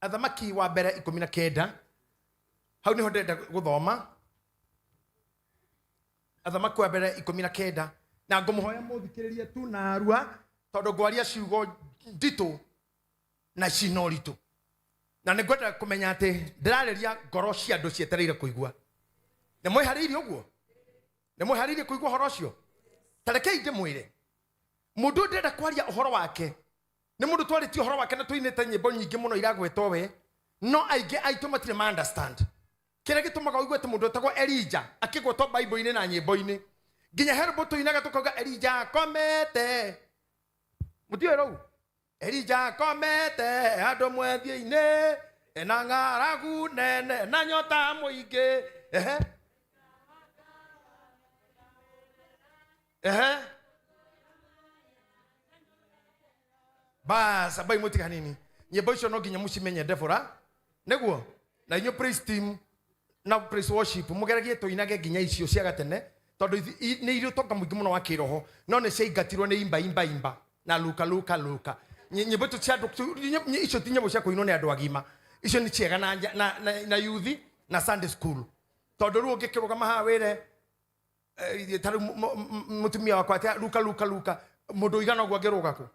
athamaki wa mbere 19 hau niho ndenda guthoma athamaki wa mbere 19 na ngumuhoya muthikiririe tu na arua tondu ngwaria ciugo ndito na cinoritu na ningwenda kumenya ati ndirareria ngoro cia andu cietereire kuigua ne mwihariirie uguo ne mwihariirie kuigua horo cio tarekei ndimwire mundu ndenda kwaria uhoro wake ni mundu twarĩtie uhoro wake na tuinĩte nyĩmbo nyingĩ mũno iragwetwo we no aingĩ aitũ matirĩ ma understand kĩrĩa gĩtũmaga ũigue atĩ mũndũ etagwo Elija akĩgwetwo Bible-inĩ na nyĩmbo-inĩ nginya herbo tuinaga tukauga Elija akomete mũtiũĩ rĩu Elija akomete andũ mwethia-inĩ ena ng'aragu nene na nyota mũingĩ bas abai mutika nini nyimbo icio no nginya mucimenye Deborah neguo na inyo praise team na praise worship mugeragie tuinage nginya icio cia gatene tondu ni irio toka muingi muno wa kiroho no ne ciaingatirwo ni imba na luka nyimbo tu cia icio tinyabo cia kuinwo ni andu agima icio ni ciega na youth na Sunday school tondu ru ngikirugama ha wire taru mutumia wakwa ati luka mundu igana gwa ngiruga ku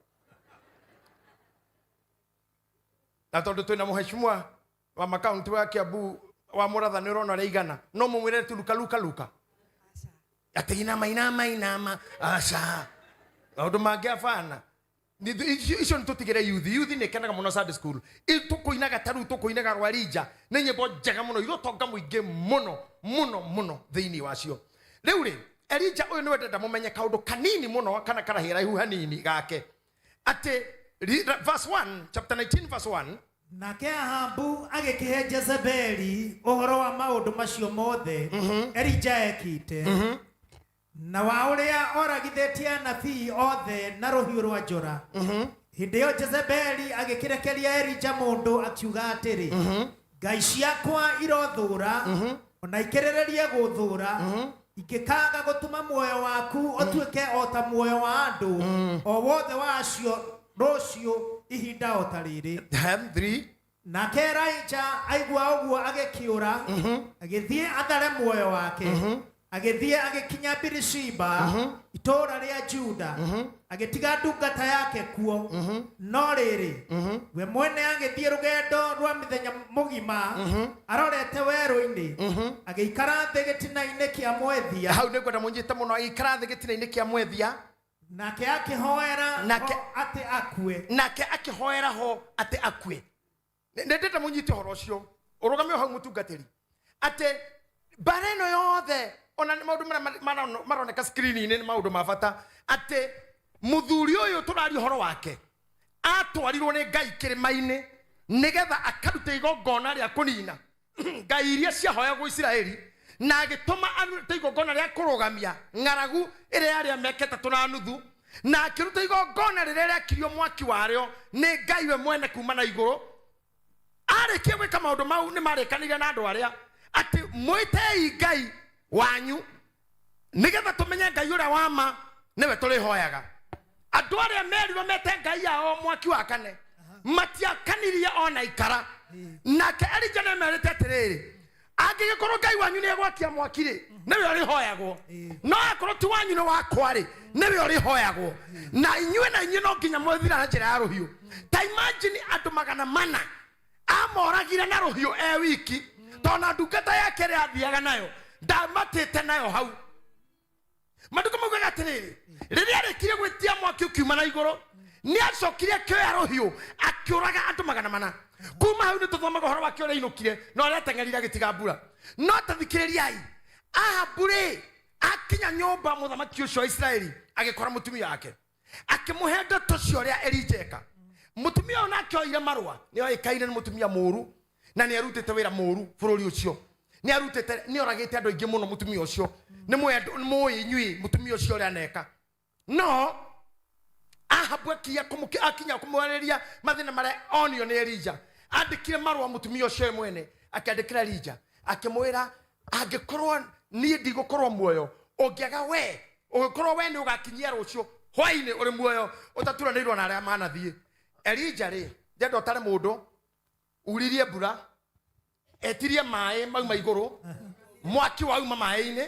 na tondu twina muheshimiwa wa makaunti wa Kiambu wa Muratha ni urona reigana no mumwire tu luka ati inama asha maundu mangiafana icio nitutigire youth ni kenaga muno Sunday school tukuinaga taru tukuinaga rwa Elija ni nyimbo njega muno irotonga muingi muno thiini wacio riu ri Elija uyu ni wendenda mumenye kaundu kanini muno kana karahira ihu hanini gake ati verse 1 chapter 19 verse 1 nake Ahabu agikihe Jezebeli uhoro wa maundu macio mothe Elija ekite na wa uria oragithitie anabii othe na ruhiu rwa njora hindi yo Jezebeli agikirekeria Elija mundu akiuga atiri ngai ciakwa irothura ona ikirererie guthura ikikaga gutuma muoyo waku otuike ota muoyo wa andu o wothe wacio rocio ihinda otariri 3 na Elija aigua uguo agikiura agithie athare muoyo wake agithie agikinya Birishiba itora ria Juda agitiga ndungata yake kuo no riri we mwene agithie rugendo rwa mithenya mugima arorete weru-ini agiikara thĩ gĩtina-inĩ kĩa mwethia hau nĩ kwenda mũnyite mũno agiikara thĩ gĩtina-inĩ kĩa mwethia nake akihoera ati akue nake akihoera ho ati akue ndete munyite horo cio urugame hau mutungatiri ati bareno yothe ona maundu maroneka screen-ini ni maundu mabata ati muthuri uyu turari horo wake atwarirwo ni Ngai kirima-ini nigetha akaruta igongona ria kunina ngai iria ciahoyagwo Isiraeli na agituma arute igongona ria kurugamia ng'aragu iria yari meketa tunanuthu na akiruta igongona riria riakirio mwaki wario ni Ngai we mwene kuma na iguru arikie gwika maundu mau ni marekanire na andu aria ati mwitei Ngai wanyu nigetha tumenye Ngai uria wama niwe turihoyaga andu aria merirwo mete Ngai yao mwaki wa kane matiakanirie ona ikara nake Elija ne merete atiriri angigikorwo Ngai wanyu ni egwakia mwaki ri niwe urihoyagwo no akorwo ti wanyu ni wakwa ri niwe urihoyagwo na inyue no nginya mwethira na njira ya ruhiu ta imagine andu 400 amoragire na ruhiu wiki tona ndungata yake ri athiaga nayo ndamatite nayo hau maduko maugaga atiriri riria arikire gwitia mwaki ukiuma na iguru ni acokire kioya ruhiu akiuraga andu 400 kuma hau ni tuthomaga horo wake uria inukire no arateng'erire gitiga mbura no tathikiririai Ahabu ri akinya nyumba muthamaki ucio wa Israeli agikora mutumia wake akimuhe ndeto cio ria Elija eka mutumia ona akioire marua ni oikaire ni mutumia muru na ni arutite wira muru bururi ucio ni arutite ni oragite andu ingi muno mutumia ucio ni muinyui mutumia ucio ria neka no Ahabu akinya kumwariria mathina maria onio ni Elija andikire marua mutumia ucio mwene akandikira Elija akimwira angikorwo ni ndigũkorwo muoyo ungiaga we ugikorwo we ni ugakinyia rucio hwaini uri muoyo utaturanirwo na aria manathie Elija ri ndendo tare mundu uririe mbura etirie mai mauma iguru mwaki wa uma mai-ini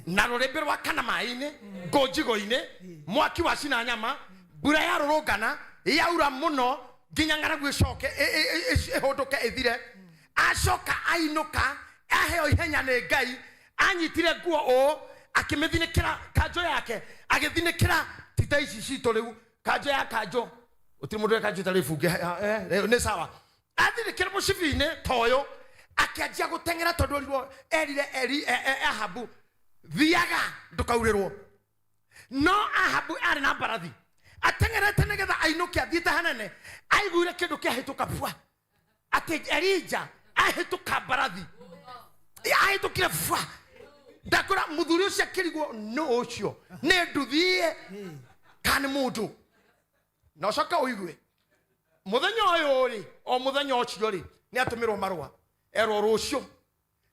na rurembe rwa kana mai-ini ngojigo-ini mwaki wa cina nyama mbura ya rurungana yaura muno nginya ngaragu icoke ihunduke ithire acoka ainuka aheo ihenya ni Ngai anyitire nguo o akimithinikia kanjo yake agithinikira tita ici cito riu kanjo ya kanjo utiri mundu kanjo tari funge ni sawa athinikira mucibini toyo akianjia gutengera tondu rirwo erire Ahabu thiaga ndukaurirwo no Ahabu ari na mbarathi atengerete nigetha ainuke athiite hanene aiguire kindu kiahituka bua ati Elija ahituka mbarathi ahitukire bua ndakora muthuri ucio akirigwo no ucio ni nduthie kana mundu no coka uigwe muthenya uyu ri o muthenya ucio ri ni atumirwo marua ero rucio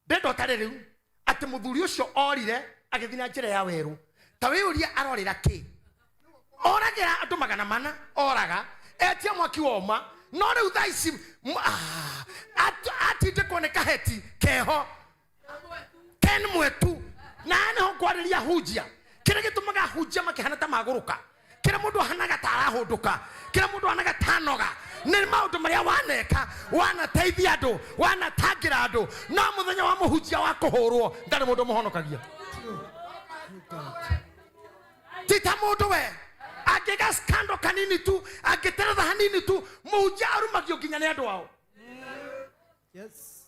ndendo tare riu ati muthuri ucio orire agithina njira ya weru ta wiuria arorira ki oragira andu 400 oraga etia mwaki woma no riu thaici atinde kuoneka heti keho ken mwetu na neho kwariria hujia kire gitumaga hujia makihana ta maguruka kire mundu hanaga tarahunduka kire mundu hanaga tanoga ni maundu maria waneka wanateithia andu wanatangira andu no muthenya wa muhujia wa kuhurwo ndari mundu muhonokagia tita mundu we agega skando kanini tu agitereza hanini tu muhujia arumagio nginya ni andu wao Yes.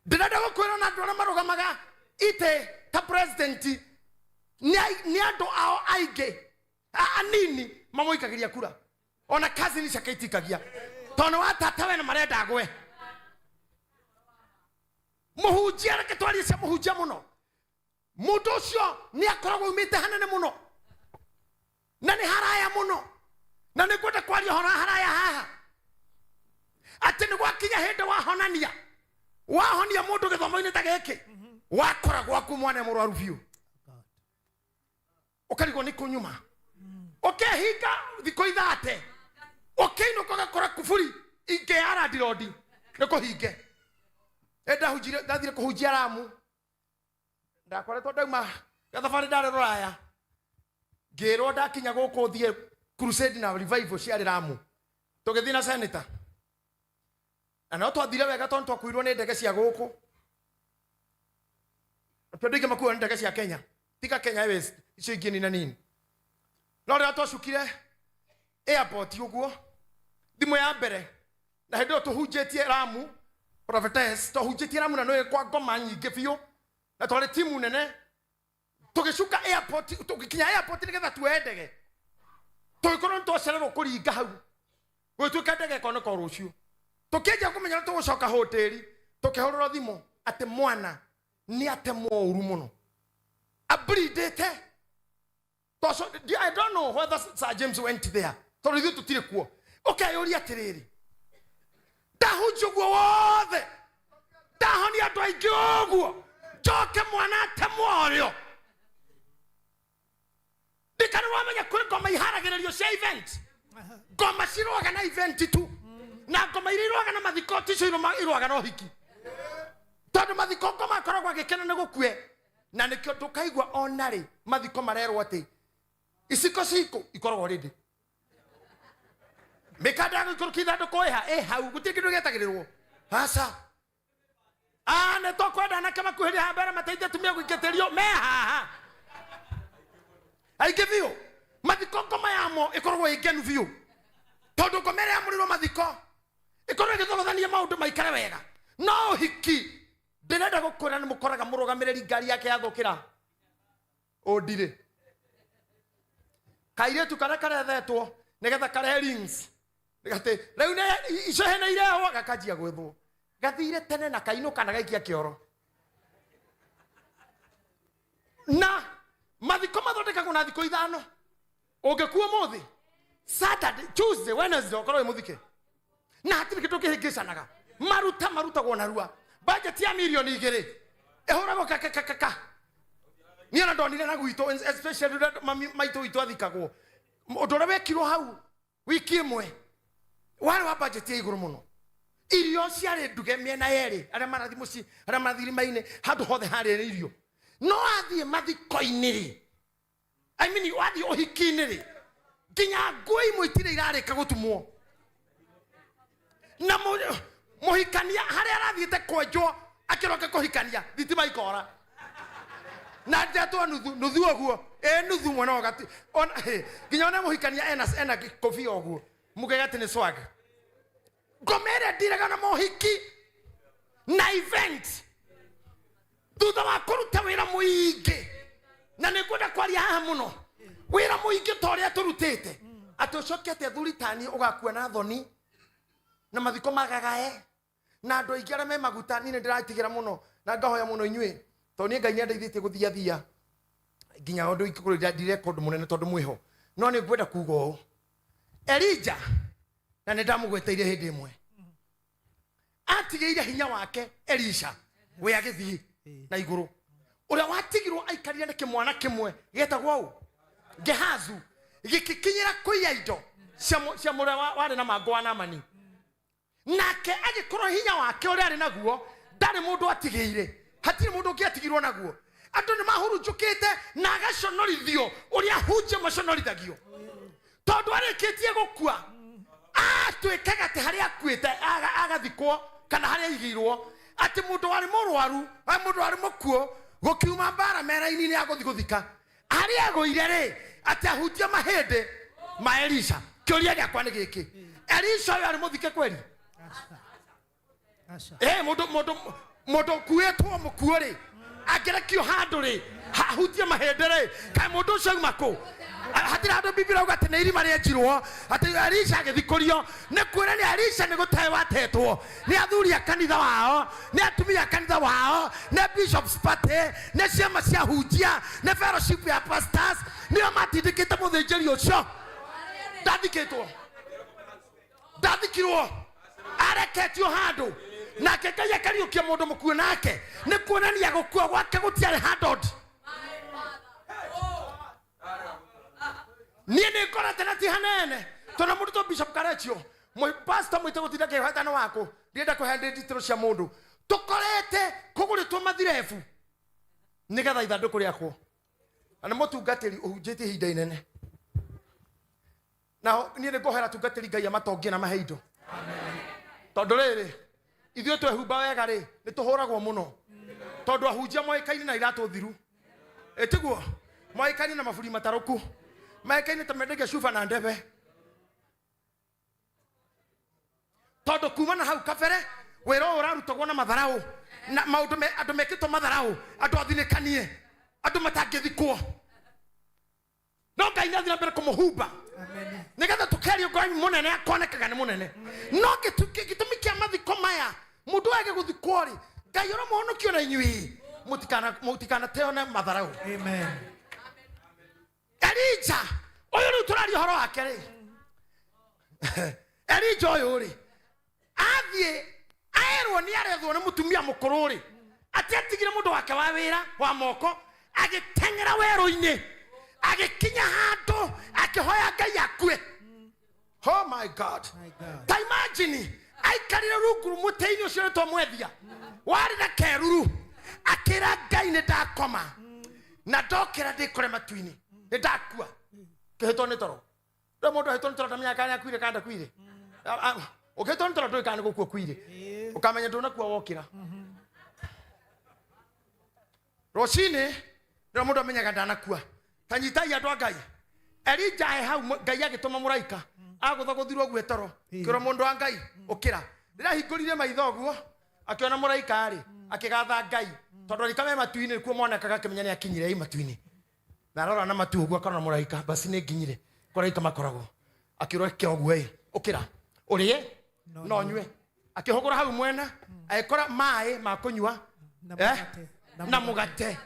Ndinada gukwira na andu marugamaga ite ta president ni andu ao aige anini mamoikagiria kura ona kazi ni cakaitikagia tono watatawe na marenda gwe muhujia reke twari cia muhujia muno mundu ucio ni akoragwo umite hanene muno na ni haraya muno na ni kwenda kwaria haraya haha ati ni gwakinya hindi wahonia mundu githomo-ini ta giki wakora gwaku mwana murwaru biu ukarigwo ni kunyuma ukehinga thiko ithate ukiinuka gakora kuburi inge ya ndirodi ni kuhinge ndahujire ndathire kuhujia Ramu ndakoretwo ndauma gathabari ndare ruraya ngirwo ndakinya guku thie crusade na revival cia Ramu tugithii na senator ana twathire wega tondu twakuirwo ni ndege cia guku twendeke makuwa ni ndege cia Kenya tika Kenya Airways icio ingi ni nini no ria twacukire airport uguo thimu ya mbere na hindi tuhunjitie Ramu prophetess tuhunjitie Ramu na no kwa ngoma nyingi biu na twari timu nene tugicuka airport tugikinya airport nigetha tuendege tugikorwo twacererwo kuringa hau gwituika ndege kono ko rucio tukienja kumenya tugucoka hoteli tukihorora thimo ati mwana ni atemwo uru muno abridete toso I don't know whether Sir James went there so rithu tutire kuo okay uri atiriri dahujugwo wothe dahoni andu aingi uguo joke mwana atemwo orio dikana wamenya kuri ngoma iharagirerio cia event ngoma ciroga na event tu na ngoma irirwaga na mathiko ticio irwaga no hiki tondu mathiko ngoma akoragwo agikena ni gukue na nikio tukaigwa onari mathiko marerwo ati isiko siko ikoragwo rindi mikanda gukurukitha ndu koeha hau gutie kindu getagirirwo hasa ne tokwenda na kama kuhiri habara mataitha tumia gwiketerio me haha aigithio mathiko ngoma yamo ikoragwo igenu biu tondu ngomere ya muriro mathiko ikoragwo igithogothania maundu maikare wega no hiki ndirenda gukwira ni mukoraga murugamiriri ngari yake yathukira ondire kairetu kare karethetwo nigetha kare rings nigate riu ne icohene ireho gakajia gwithwo gathire tene na kainuka na gaikia kioro na mathiko mathondekagwo na thiko ithano ungekuwa muthi Saturday Tuesday Wednesday okorwo muthike na hatiri kindu kihingicanaga marutagwo narua budget ya milioni 2 ehoragwo kakakaka niona ndonire na gwito especially maitu itu athikagwo undu ria wekirwo hau wiki imwe wale wa budget ya iguru muno irio ciare nduge miena yeri ara marathi muci ara marathi maine handu hothe harire irio no athie mathiko-ini ri I mean wathi uhiki-ini ri nginya ngui mwitire irarika gutumwo na muhikania haria arathiete kwenjwo akiroka kuhikania thitima ikora na ndatwa nuthu oguo nuthu mwana ogati ona nginya ona muhikania ena kofia oguo mugegati ni swag gomere diraga na mohiki na event thutha wa kuruta wira muingi na nikuenda kwaria haha muno wira muingi toria turutite atucokete thuritani ugakua na thoni na mathiko magagae na andu aingi aria me maguta ni ndiratigira muno na ngahoya muno inyui to ni Ngai ndeithite guthia nginya undu ikikurira record munene tondu mwiho no ni ngwenda kuga u Elijah na ndamugweteire hindi imwe atigeire hinya wake Elisha we agithii na iguru uria watigirwo aikarire na kimwana kimwe getagwo u Gehazu gikikinyira kuiya indo cia muria wari na magwa na mani nake agikorwo hinya wake uria ari naguo ndari mundu atigeire hatiri mundu ngiatigirwo naguo andu ni mahurunjukite na agaconorithio uria hunje maconorithagio tondu arikitie gukua atwikaga ati haria akuite agathikwo kana haria igirwo ati mundu wari murwaru mundu wari mukuo gukiuma mbara mera-ini ni aguthi guthika haria agoire ri ati ahutia mahinde ma Elisha kiuria giakwa ni giki Elisha yari muthike kweli mundu kuetwo mukuo ri agerekio handu ri hahutia mahinde ri kai mundu ucio umako hatira handu Biblia ugate ni irima rienjirwo ati Elisha agithikurio ni kwira ni Elisha ni gutae watetwo ni athuri a kanitha wao ni atumia a kanitha wao ni bishops party ni ciama cia hunjia ni fellowship ya pastors ni matindikite muthinjiri ucio ndathikirwo areketio handu nake Ngai akariukia mundu mukuo nake ni kuonania gukua gwake gutiari handled Niene kora tena ti hanene. Tona mundu to Bishop Karechio. Moi pastor mwite gutinda ke hatano wako. Ndienda ko hande ditiro cia mundu. Tukorete kuguritwo mathirefu. Nigetha ithanduku riakwo. Ana mutungatiri uhunjite hinda inene. Na niene ngohera tungatiri Ngai amatongie na maheindo. Amen. Tondu riri ithuĩ twehumba wega ri ni tuhuragwo muno. Tondu ahunjia moikaini na iratu thiru. Etiguo moikaini na maburi mataruku. Maikaini tamendege shufa na ndebe. Tondu kuma na hau kabere wero urarutagwo na matharau na maundu andu mekitwo matharau andu athinikanie andu matangithikwo no Ngai nathi na mbere kumuhumba amen nigetha tukerio Ngai munene akonekaga ni munene no gitumi kia mathiko maya mundu age guthikwo ri Ngai ora muhonokio na inyui mutikana teona matharau amen Elijah oyo ni turari horo wake ri Elijah oyo ri athie aerwo ni arethwo ni mutumia mukuru ri ati atigire mundu wake wa wira wa moko agitengera weru-ini agikinya handu akihoya Ngai akue oh my god ta imagine aikarire runguru muteini ucio to mwethia wari na keruru akira Ngai ni ndakoma na ndokira ndikore matu-ini ni ndakua kihito ni toro ndo mundu ahito ni toro tamenya kana akuire kanda kuire ukihito ni toro ndo kana gukua kuire ukamenya ndo nakua wokira Rocine ndo mundu amenyaga ndanakua tanyitai andu a Ngai Elijah hau Ngai agituma muraika aguthaguthirwo gwetoro kiro mundu wa Ngai ukira rira hingurire maitho guo akiona muraika ari akigatha Ngai tondu rikame matu-ini kuo monekaga kimenya ni akinyire matu-ini na rora na matu guo kana muraika basi ni nginyire muraika makoragwo akirokea oguo ukira urie no nywe akihogora hau mwena aikora mai ma kunywa na mugate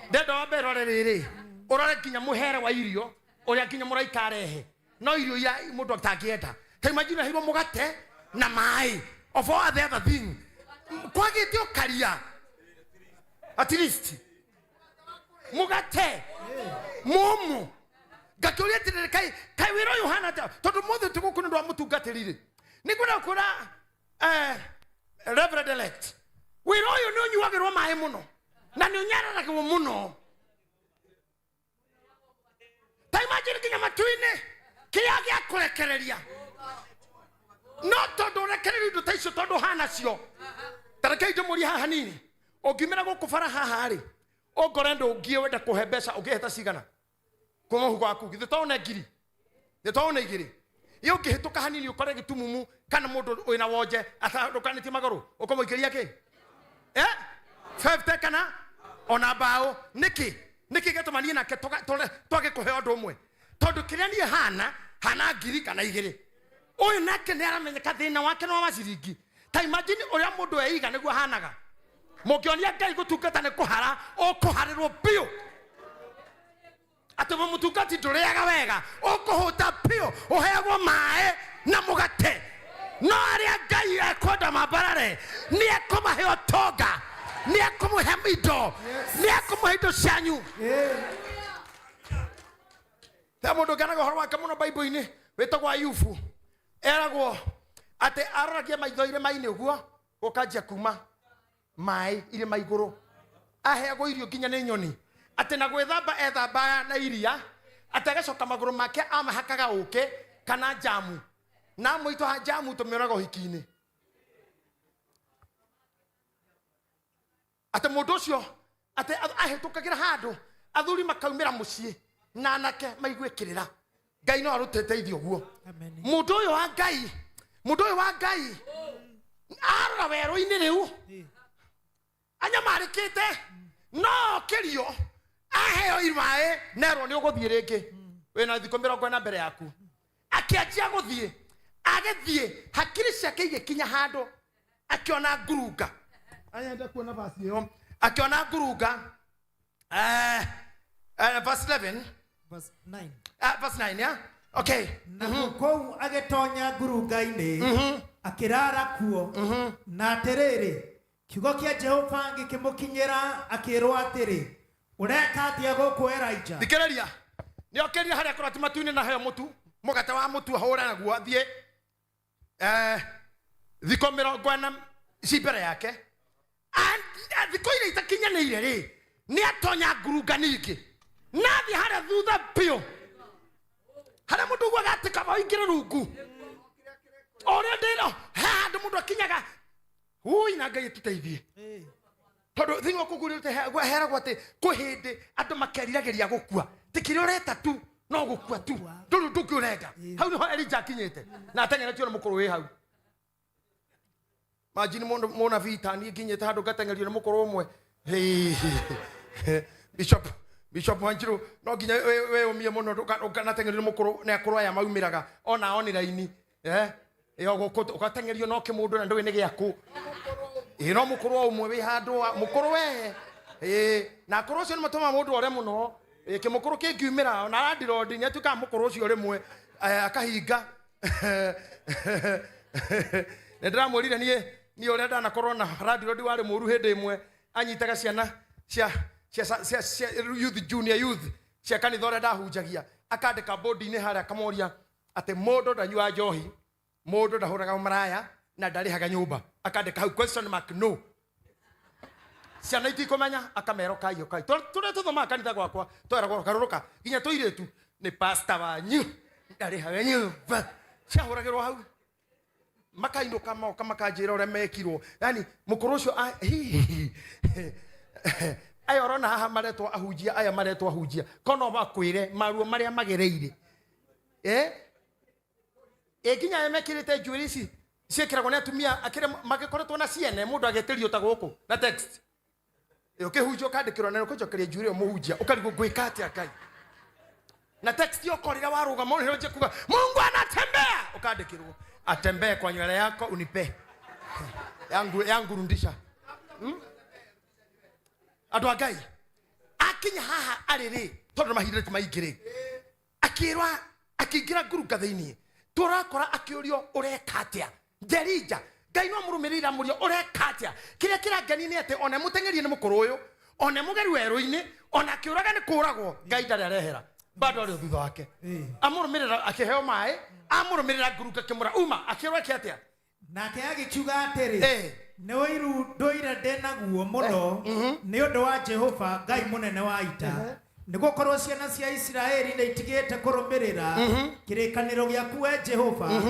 ndendo mbere riri urore kinya muhere wa irio uria kinya muraika arehe no irio ya mundu atangienda ta imagine hiro mugate na mai of all the other thing kwagite ukaria at least mugate mumu Gakuria tirire kai wiro Yohana ta tondu mothe tugukunu ndo mutungatirire nikuna kura Reverend elect wiro yo no nyuagirwo mai muno na ni unyararagwo muno ta imagine kinya matuine kia gya kurekereria no tondu rekereria ndo taicio tondu hana cio tareke ndo muri haha nini ogimera gukubara haha ri ogorendo ngie wenda kuhe mbeca ungiheta cigana kuma huko aku githitone ngiri githitone igiri iyo ngihituka hanini ukore gitumumu kana mundu wina wonje atandukanitie maguru ukomoikiria ki 50 kana ona bao niki getomanie nake twage kuhe undu umwe tondu kiria nie hana ngiri kana igiri uyu nake ni aramenyeka thina wake no maciringi ta imagine uria mundu eiga niguo hanaga mukionia Ngai gutungata ni kuhara ukuharirwo bio atoma mutungati nduriaga wega ukuhuta bio uheagwo mae na mugate no aria Ngai ekwenda mabarare ni ekumahe otonga ni ekumuhe indo ni ekumuhe indo cianyu ta mundu nganaga horo wake muno Bible-ini wetagwo Ayubu eragwo ate aroragia maitho ire maini uguo ukanjia kuma mai ire maiguru aheagwo irio nginya ni nyoni ate na gwethamba ethamba na iria ate agacoka maguru make amahakaga uke kana jamu na muito ha jamu tumionaga uhiki-ini ate mundu ucio ate ahitukagira handu athuri makaumira mucii na anake maigwikirira Ngai no arutete ithio guo mundu uyu wa Ngai arora weru-ini riu anyamarikite no kirio aheo imae nero ni uguthie ringi wina thiko 40 mbere yaku akianjia guthie agithie hakiri ciake igikinya handu akiona ngurunga ayenda kuona basi yo akiona ngurunga verse 11 verse 9 verse 9 yeah okay na kou agetonya ngurunga-ini akirara kuo na atiriri kiugo kia Jehova gikimukinyira akirwo atiri ureka atia guku Elijah thikiriria ni okeria haria kurati matuine na hayo mutu mugate wa mutu ahura naguo athie thiko 40 cibere yake thiko ile itakinyanire ri ni atonya ngurunga ningi nathi haria thutha pio haria mundu gwa gatika baingire rungu ore ndiro handu mundu akinyaga ui na Ngai tuteithie tondu thingwa kugurite hera gwate kuhindi andu makerirageria gukua tikiri ureta tu no gukua tu nduru ndukiurenda hau niho Elijah akinyite na atengeretio na mukuru wi hau majini mundu mona vita ni nginyite handu gatengerio na mukuru umwe Bishop Wanjiru no nginya we umie muno ukanatengerio na mukuru na akuru aya maumiraga ona oniraini yo ukatengerio no kimundu na ndwi ni giaku ino mukuru umwe wi handu mukuru we na akuru cio ni matuma mundu ore muno kimukuru kingiumira na landlord ni atuka mukuru ucio rimwe akahinga ndramurire ni ore ndana corona landlord wari muru hindi imwe anyitaga ciana cia youth junior youth cia kanitha ore ndahunjagia akandika board-ini haria kamoria ate mundu ndanyua njohi mundu ndahuraga maraya na ndarihaga nyumba akandika hau question mark no ciana itikomenya akamero kayo kai tore tuthoma kanitha gwakwa tweragwo karuruka ginya tuiretu ni pastor wanyu ndarihaga nyumba ciahuragirwo hau makainuka moka makanjira ore mekirwo yani mukuru ucio ayo orona haha maretwo ahunjia aya maretwo ahunjia kono bakwire maruo maria magereire ginya emekirite njuiri ici ciekiragwo ni atumia akire magikoretwo na ciene mundu ageterio ta guku na text ukihunjio kandikirwo neno kujokeria njuiri muhunjia ukarigo gwika atia Ngai na text yo korira waruga monero nje kuga Mungu anatembea ukandikirwo atembee kwa nywele yako unipe yangu rundisha andu Ngai akinya haha ariri tondu mahindire maingire akirwa akingira ngurunga thiini turakora akiurio ureka atia Elijah Ngai no murumirira murio ureka atia kiria kirangeni ni ati one mutengerie ni mukuru uyu one mugeri weru-ini ona kiuraga ni kuragwo Ngai ndari arehera bado ari thutha wake amurumirira akiheo mai amurumirira nguruka kimura uma akirwa kiatia nake agikiuga atiri ne wairu ndoire ndenaguo muno ni undu wa Jehova Ngai munene wa ita niguo korwo ciana cia Isiraeli ne itigite kurumirira kirikaniro giaku we Jehova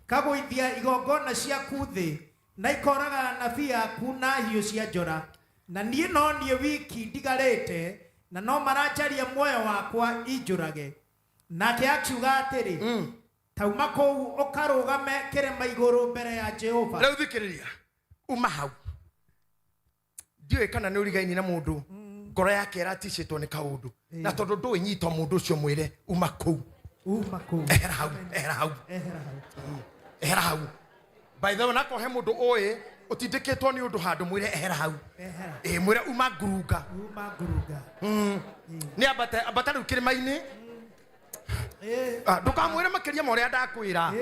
kaguithia igongona ciaku thi na ikoraga nabii yaku na hiũ cia njora na niĩ no niĩ wiki ndigarĩte na no maranjaria muoyo wakwa injũrage nake akiuga atĩrĩ tauma kũu ũkarũgame kĩrĩma igũrũ mbere ya Jehova rĩu thikĩrĩria uma hau ndiũĩ kana nĩ ũrigaini na mũndũ ngoro yake ĩraticĩtwo nĩ kaũndũ na tondũ ndũĩ nyita mũndũ ũcio mwĩre uma kũu ehera hau by the way nakohe mũndũ ũĩ utindikitwo ni undu handu mwire ehera hau mwire uma ngurunga ni abata riu kirimaini ndukamwire makiria ma uria ndakwira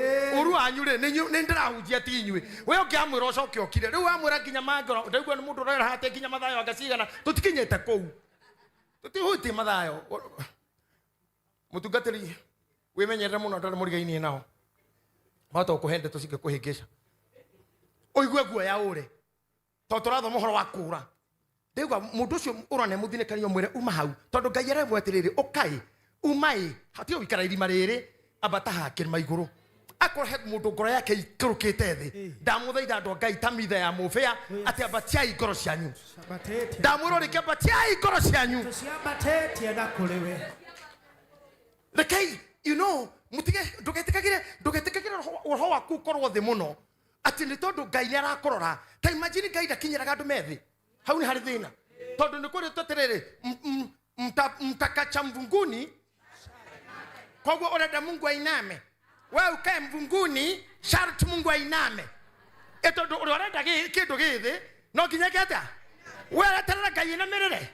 uru anyu ri ni ndirahunjia ti inyui we ungiamwira ucoke okire riu amwira nginya mangoro ndaigua ni mundu urera hate nginya mathayo angacigana tutikinyete kou tutihuti mathayo mutungatiri wimenyerere muno ndari murigaini nao bata ukuhende tucike kuhingisha oigwe guo ya ure to turathoma mohoro wa kura ndegwa mundu ucio urone muthinekanio mwire uma hau tondu Ngai aremwe atiriri ukai umai hatio wikara irima riri abata hakirima iguru akorehe mundu ngoro yake ikurukite thi ndamuthaitha andu Ngai tamitha ya mufia ati abatiai ngoro cianyu ndamwiro rike abatiai ngoro cianyu tuciambatetie na kuriwe rekei you know mutige ndugetikagire roho waku korwo thi muno ati ni tondu Ngai ni arakorora ta imagine Ngai ndakinyiraga andu methi hau ni hari thina tondu ni kuri toterere mtakacha mvunguni kwa urenda Mungu ainame wewe ukae mvunguni sharti Mungu ainame tondu urenda kindu githi no nginya gata wewe terera Ngai na mirire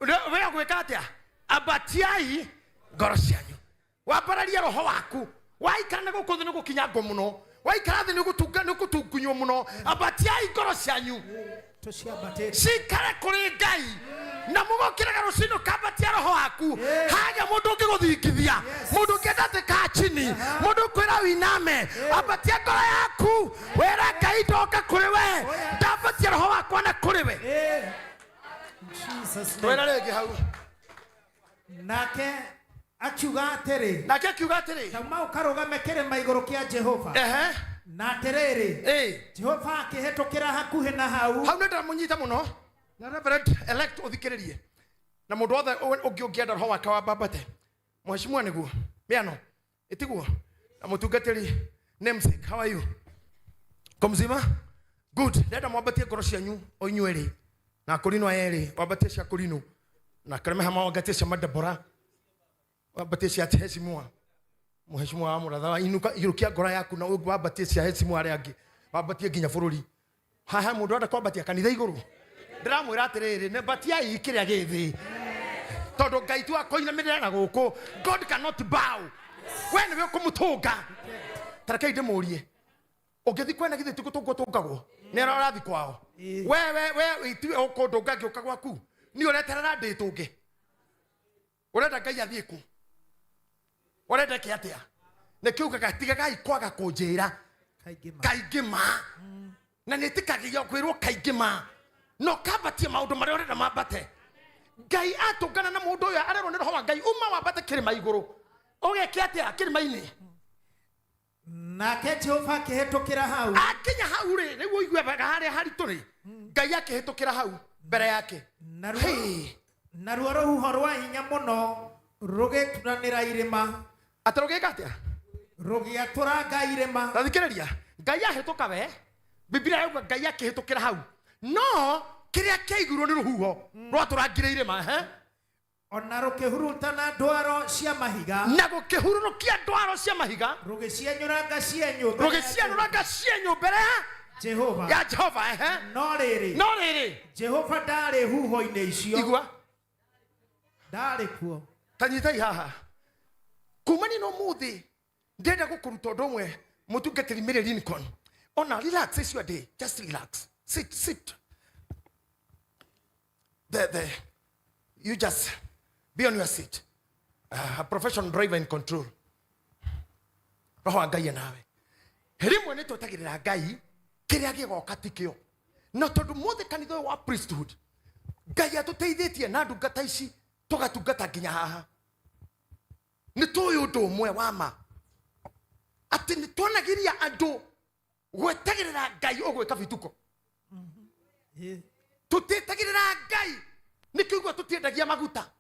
wewe gwika atia abatiai ngoro cianyu wapararia roho waku waikana gukuthi ni gukinya ngo muno waikara thi ni gutungunywo muno abatiai ngoro cianyu cikare kuri Ngai na mugokiraga rucino kabatia roho waku haja mundu ngiguthingithia mundu ngendate ka chini mundu kwira winame abatia ngoro yaku wera Ngai ndoka kuri we ndabatia roho waku na kuri we Jesus wera rege hau nake akiuga atiri tauma ukarugame kirima iguru kia Jehova na atiriri Jehova akihetukira hakuhi na hau nenda munyita muno na reverend elect uthikiririe na mundu othe ungienda roho wake wa babate mheshimiwa niguo miano itiguo na mutungatiri namesake how are you komzima good nenda mwabatie ngoro cianyu o inyueri na kurino eri wabatie cia kurino na kareme hama wagatie cia madabora wabatie cia heshimwa mheshimiwa wa muratha inuka irukia ngoro yaku na ugu wabatie cia heshimwa ari angi wabatie nginya bururi haha mundu anda kwabatia kanitha iguru ndiramwira atiriri ne batia ikiria githi tondu Ngai tu akoinamirira na guku God cannot bow when we kumutunga tarakei ndemurie ungithi kwena githi tikutungwo ni arathi kwao we itu ukundunga ngiuka gwaku ni ureterera nditunge urenda Ngai athie ku urenda ki atia ne kiukaga tigaga ikwaga kunjira kaingima na nitikagiyo kwirwo kaingima no kabatie maundu maria urenda mabate Ngai atungana na mundu uyu arerwo ni roho wa Ngai uma wabate kirima iguru ugeke atia kirimaini nake Jehova akihetukira hau akinya hau ri niguo igwe baga haria haritu ri Ngai akihetukira hau mbere yake na ruo ruho rwa hinya muno rugituranira irima atarugeka atia rugiaturanga irima thikiriria Ngai ahituka we Biblia yuga Ngai akihetukira hau no kiria kiiguru ni ruhuho rwaturangire irima ona rukihurutana ndwaro cia mahiga na gukihururukia ndwaro cia mahiga rugicianyuranga cienyu mbere Jehova ya Jehova no riri Jehova ndari huho-ini icio igua ndari kuo tanyitai haha kumani no muthi ndenda gukuruta undu umwe mutungatiri mire Lincoln ona relax is your day just relax sit there you just be on your seat A professional driver in control. Roho Ngai nawe. Rimwe nĩ twetagĩrĩra Ngai kĩrĩa gĩgoka tikĩo. No tondũ mothe kanitha wa priesthood. Ngai atũteithĩtie na ndungata ici tũgatungata nginya haha. Nĩ tũĩ ũndũ ũmwe wa ma. Atĩ nĩ tuonagĩria andũ gwetagĩrĩra Ngai ũgwĩka vituko. Tũtetagĩrĩra Ngai nĩkĩugo tũtiendagia maguta.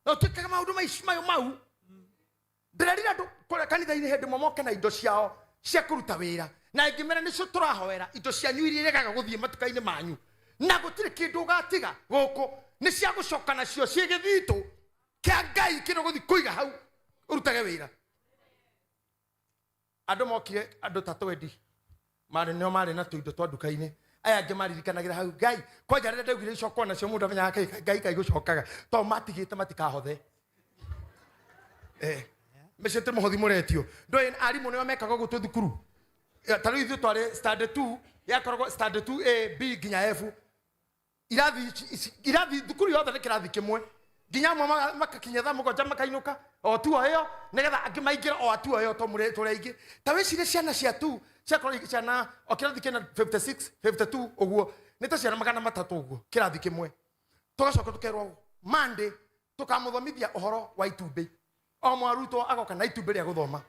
No twĩkaga maũndũ macio mau. Ndĩrerira andũ kũrĩa kanitha-inĩ hĩndĩ moke na indo ciao cia kũruta wĩra. Na ingĩmera nĩcio tũrahoera indo cianyu iria iregaga gũthiĩ matuka-inĩ manyu. Na gũtirĩ kĩndũ ũgatiga gũkũ nĩ cia gũcoka nacio ciĩ gĩthitũ kĩa Ngai kĩrĩa gũthiĩ kũiga hau ũrutage wĩra. Andũ mokire andũ ta 20 marĩ na tũindo twa nduka-inĩ. Aya angĩ maririkanagĩra hau Ngai kwanja rĩrĩa ndaugire icokwo nacio mũndũ amenyaga Ngai gũcokaga to matigĩte matikahothe. Mecete mũhothi mũretio. Ndũĩ arimũ nĩo mekaga gũtũ thukuru. Ta rĩu ithuĩ twarĩ standard 2 yakoragwo standard 2A B nginya F. Irathi thukuru yothe nĩ kĩrathi kĩmwe. Nginya amwe makakinya thaa mũgwanja makainũka o tu o ĩyo nĩgetha angĩ maingĩra o tu o ĩyo to tũrĩa ingĩ. Ta wĩcire ciana cia tu ciakorwo ciana o kĩrathi kĩna 56 52 ũguo nĩ ta ciana 300 ũguo kĩrathi kĩmwe. Tũgacoka tũkerwo Monday tũkamũthomithia ũhoro wa itumbĩ. O mwarutwo agoka na itumbĩ rĩa gũthoma.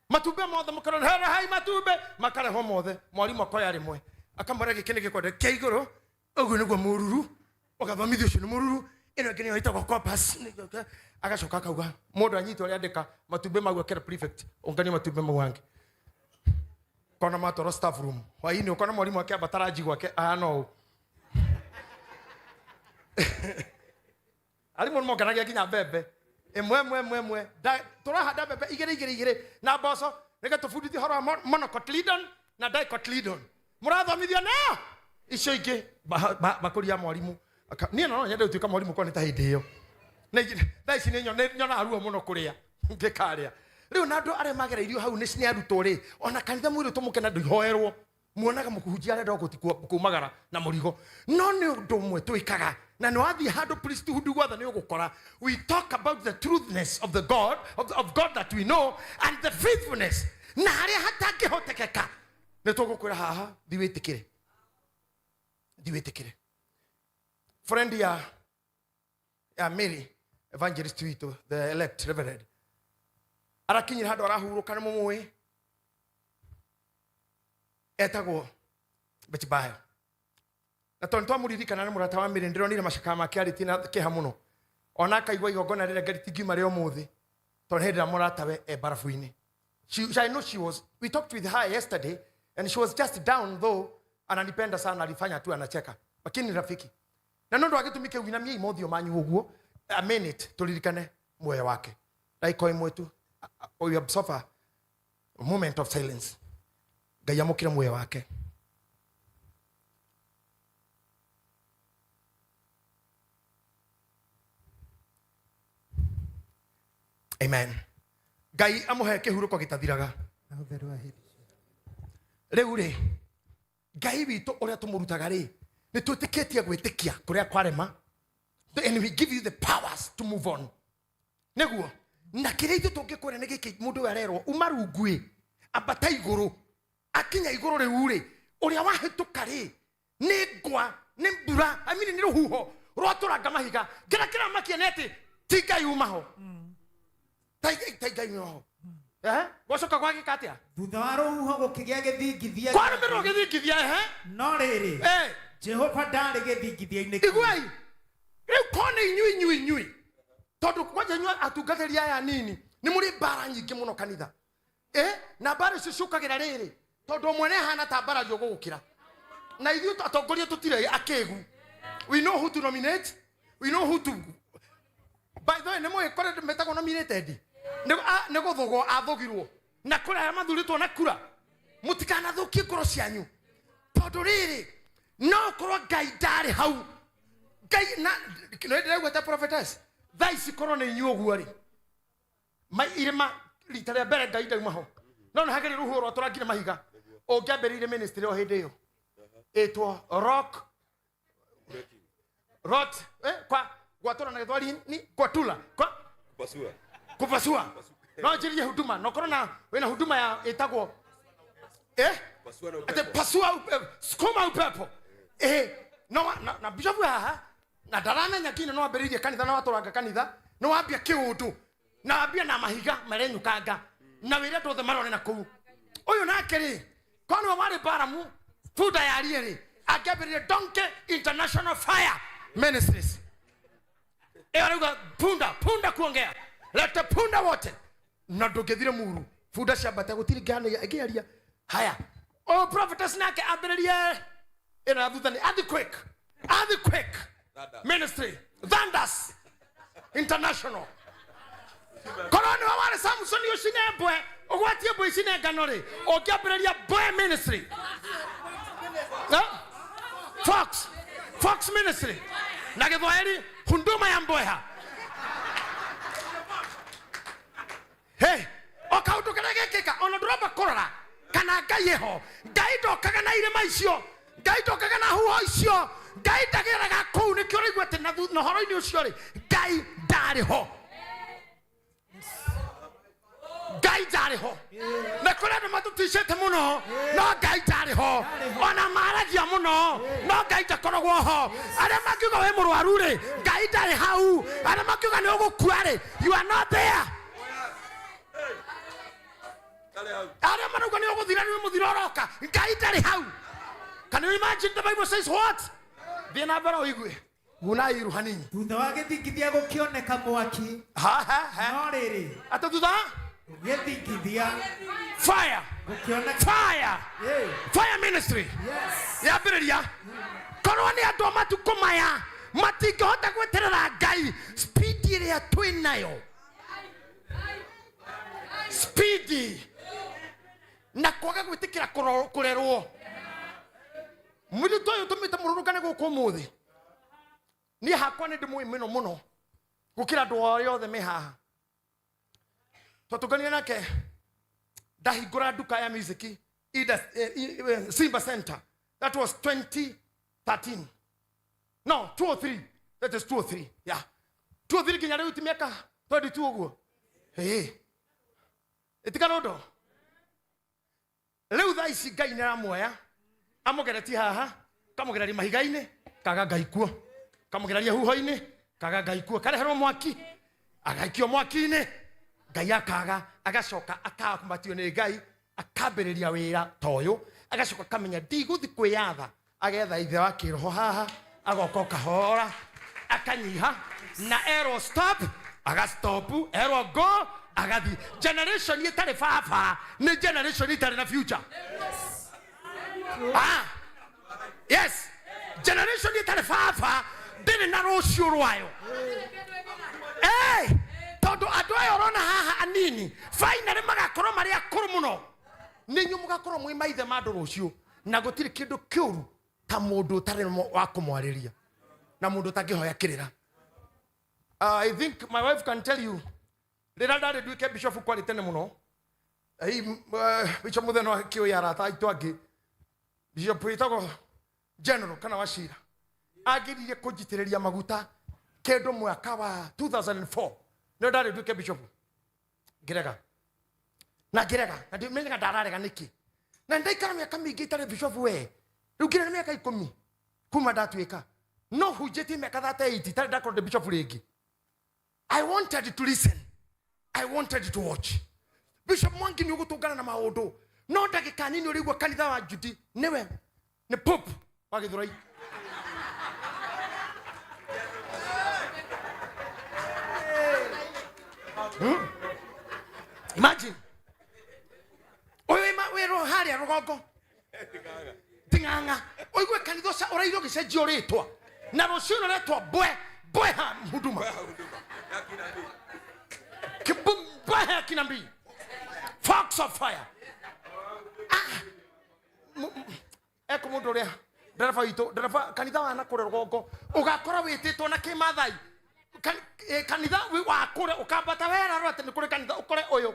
Matumbĩ mothe mũkarora hai matumbĩ makareho mothe. Mwarimũ akoya rĩmwe akamwĩra gĩkĩ nĩ gĩkwende kĩa igũrũ ũguo nĩguo mũruru. Ũgathomithia ũcio nĩ mũruru. Ino ngine yoitagwo compass. Agacoka akauga mũndũ anyitwo ũrĩa andĩka matumbĩ mau akera prefect ongania matumbĩ mau angĩ. Kona matoro staff room. Hwaĩ-inĩ ũkona mwarimũ akĩambatara nji gwake ahana ũũ. Arimũ nĩmonganagia nginya mbembe. Ĩmwe tũrahanda mbembe igĩrĩ na mboco nĩgetha tũbundithie ũhoro wa monocotyledon na dicotyledon. Mũrathomithio no icio ingĩ bakũria mwarimũ. Niĩ no nyende gũtuĩka mwarimũ kwa nĩ ta hĩndĩ ĩyo. Thaa ici nĩ nyonaga ruo mũno kũrĩa ngĩkarĩa. Rĩu na andũ arĩa magereirio hau nĩ arutwo rĩ ona kanitha mwĩrĩ tũmũke na ndũihoerwo. Muonaga mũkũhunjia arenda kumagara na mũrigo. No nĩ ũndũ ũmwe twĩkaga na nĩ wathiĩ handũ priesthood guothe nĩ ũgũkora. We talk about the truthness of the God of God that we know and the faithfulness. Na harĩa hatangĩhotekeka nĩ tũgũkwĩra haha thiĩ wĩtĩkĩre. Friend ya Mary evangelist witũ the elect reverend arakinyira handũ arahurũka nĩ mũmũĩ etagwo Betibayo. Na tondũ twamũririkana nĩ mũrata wa Mary ndĩronire macakaya make arĩtie na kĩha mũno. Ona akaigua igongona rĩrĩa ngaritingiuma rĩa ũmũthĩ tondũ hĩndĩ ĩrĩa mũratawe barabu-inĩ. I know we talked with her yesterday and she was just down though ananipenda sana alifanya tu anacheka. Lakini rafiki. Na ndio agĩtũmi kĩu inamie imothiũ manyu ũguo a minute turirikane muoyo wake. Like imwe tu we observe a moment of silence. Ngai amũkĩre muoyo wake. Amen. Ngai amũhe kĩhurũko gĩtathiraga. Rĩu rĩ Ngai witũ ũrĩa tũmũrutaga rĩ nĩ twĩtĩkĩtie gwĩtĩkia kũrĩa kwarema and we give you the powers to move on. Nĩguo na kĩrĩa ithuĩ tũngĩkwĩra nĩ gĩkĩ mũndũ arerwo uma rungu ambata igũrũ akinya igũrũ rĩu rĩ ũrĩa wahĩtũka rĩ nĩ ngwa nĩ mbura nĩ rũhuho rwatũranga mahiga kĩrĩa makienete ti Ngai uma ho. Taigai no. Gwacoka gwagĩka atĩa? Thutha wa rũhuho gũkĩgĩa gĩthingithia. Kwarũmĩrĩrwo gĩthingithia no rĩrĩ Jehova ndarĩ gĩthingithia-inĩ kĩu. Iguai. Rĩu kone inyui. Tondũ kwanja inyui atungatĩri aya nini nĩ mũrĩ mbara nyingĩ mũno kanitha. Na mbara icio ciũkagĩra rĩrĩ tondũ mwene hana ta mbara gũgũkĩra. Na ithuĩ atongoria tũtirĩ akĩgu. We know who to nominate. We know who to. By the way, nĩ mũgĩkore metagwo nominated. Nĩ gũthũgwo athũgirwo na kũrĩa mathurĩtwo na kura mũtikanathũkie ngoro cianyu tondũ rĩrĩ no korwo Ngai ndarĩ hau Ngai na ndĩraigua ta prophetess thaa ici korwo nĩ inyuĩ ũguo rĩ irĩma rita rĩa mbere Ngai ndauma ho no nĩ hagĩrĩ rũhuho rwatũrangire mahiga ũngĩambĩrĩire ministry o hĩndĩ ĩyo ĩtwo rot kwa gwatũra na gĩthwari ni gwatula kwa kupasua no njiririe huduma no korona wena huduma ya itagwo ate pasua skoma upepo no na bishop haha na darana nyakine no ambiririe kanitha na waturanga kanitha no wambia kiundu na wambia na mahiga marenyukanga na wire ndothe marone na kuu uyu nake ri kono wari baramu fuda ya rieri akabiririe Donkey International Fire Ministries ewaruga punda kuongea leta punda wote na ndugethire muru fuda ciambate gutiri gane agiaria haya prophetess nake ambiririe ina thuthani earthquake ministry Thunders International koroni wa wale Samson yoshinebwe ogwatie bwe shinegano ri okiambiriria boy ministry Fox ministry na githwairi hunduma ya mboya hey okautu kanagekeka ona droba korora kana ngayeho ngaidokaga na irema icio ngaidokaga na huho icio ngaitageraga kuu ni kio rigwete na horo-ini ucio ri ngai ndariho na kore na matutishete muno no ngai ndariho ona maragia muno no ngai ndakoragwo ho aria makiuga we murwaru ri ngai ndari hau aria makiuga ni ugukua ri you are not there aria maruga ni uguthira ni muthiro roka ngai ndari hau. Can you imagine the Bible says what? Thina bara oigwe guna iru hanini thutha wa githingithia gukioneka mwaki no riri ata thutha githingithia fire ministry ya biriria korwo ni andu matuko maya matingihota gweterera ngai speed iria twinayo speed na kwaga gwitikira kurerwo muri toyo tumite mururukane guku muthi ni hakwa ni ndimwe muno gukira ndu yothe me haha tutugania nake ndahingura duka ya music Simba Center. That was 2013. No, 203. That is 203. Yeah. 203 kinya riu timeka 22 uguo. Itikarodo. Riu tha ici ngai ni ramuoya. Amugereti haha, kamugereria mahiga-ini, kaga ngai kuo. Kamugereria huho-ini, kaga ngai kuo. Kareherwo mwaki, agaikio mwaki-ini, ngai akaga, agacoka akakumbatio ni ngai, akambiriria wira toyo, agacoka kamenya ndiguthi kwiyatha, agetha ithe wa kiroho haha, agoka kahora, akanyiha, na arrow stop, agastop, arrow go, agathi. Generation yetare fafa, ni generation yetare na future. Yes. Generation yetare fafa, dini na rocio rwayo. Todo adoyo rona haha anini. Finally magakoro mari akoro muno. Ninyu mugakoro mwi maithe madu rocio. Na gutiri kindu kiuru ta mundu tare wa kumwariria. Na mundu tagihoya kirira. I think my wife can tell you. Rira ndari duike bishop kwali tene muno. Bishop mutheno kio yara ta itwangi. Bishop itago general kana washira. Agirire kujitiriria maguta kendo mwaka wa 2004. No ndari duike bishop. Girega. Na ndimenga ndararega niki. Na ndaikara miaka mingi itare bishop we. Rugire na miaka 10. Kuma ndatuika. No hujeti miaka 38 tare ndakoro de bishop regi. I wanted to listen. I wanted to watch. Bishop Mwangi ni ugutungana na maundu. No ndagika nini urigwa kanitha wa Judi niwe ni pope wa Githurai. Imagine. Oyo wero haria rugongo. Tinganga. Oigwe kanitha sa orairo gicenjio ritwa. Na rucio retwa bwe ha huduma. Kibumba kinambi. Fox of fire. Eko mundu ria dereva kanitha wana kure rugongo ugakora wititwo na kimathai kanitha wa kure ukambata wera rwate ni kure kanitha ukore uyu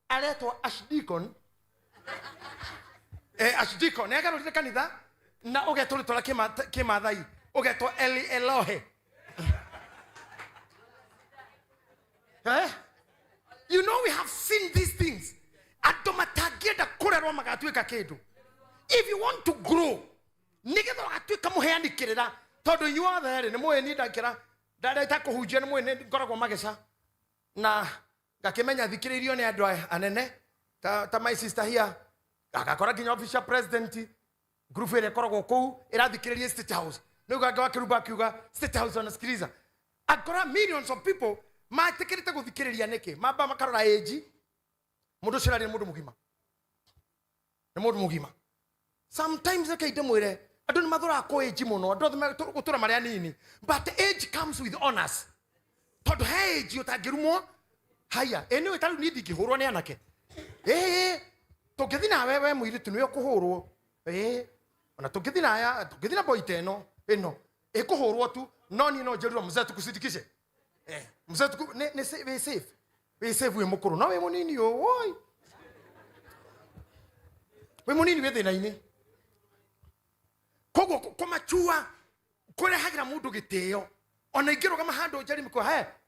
aretwa Ashdikon Ashdikon nega rutire kanitha na ugeturitora kimathai ugetwa Elohe You know, we have seen these things. Atomatagienda kurerwa magatuika kindu. If you want to grow, nigetha gatuika muheanikirira tondu inyuothe ri ni muheni ndakira ndareta kuhunjia ni muheni ngoragwo mageca na ngakimenya thikiririo ni andu anene ta my sister here agakora kinya official president group ire koragwo kuu irathikiririe State House no ganga kiruba akiuga State House anasikiliza akora millions of people matikirite guthikiriria niki mamba makarora age mundu cirari mundu mugima ni mundu mugima sometimes akaide mwire andu ni mathura ko age muno andu gutura maria nini but age comes with honors tondu age utangirumwo haya anyway taru ni ndingihurwo ni anake tugithi na wewe mwiritu niwe kuhurwo ona tugithi na boiteno ino ikuhurwo tu no ni no jerura mzetu kusindikishe mzetu ne safe we mukuru no we munini oi we munini we thina ini kogo komachua kore hagira mundu giteo ona ingiro kama hando jari mko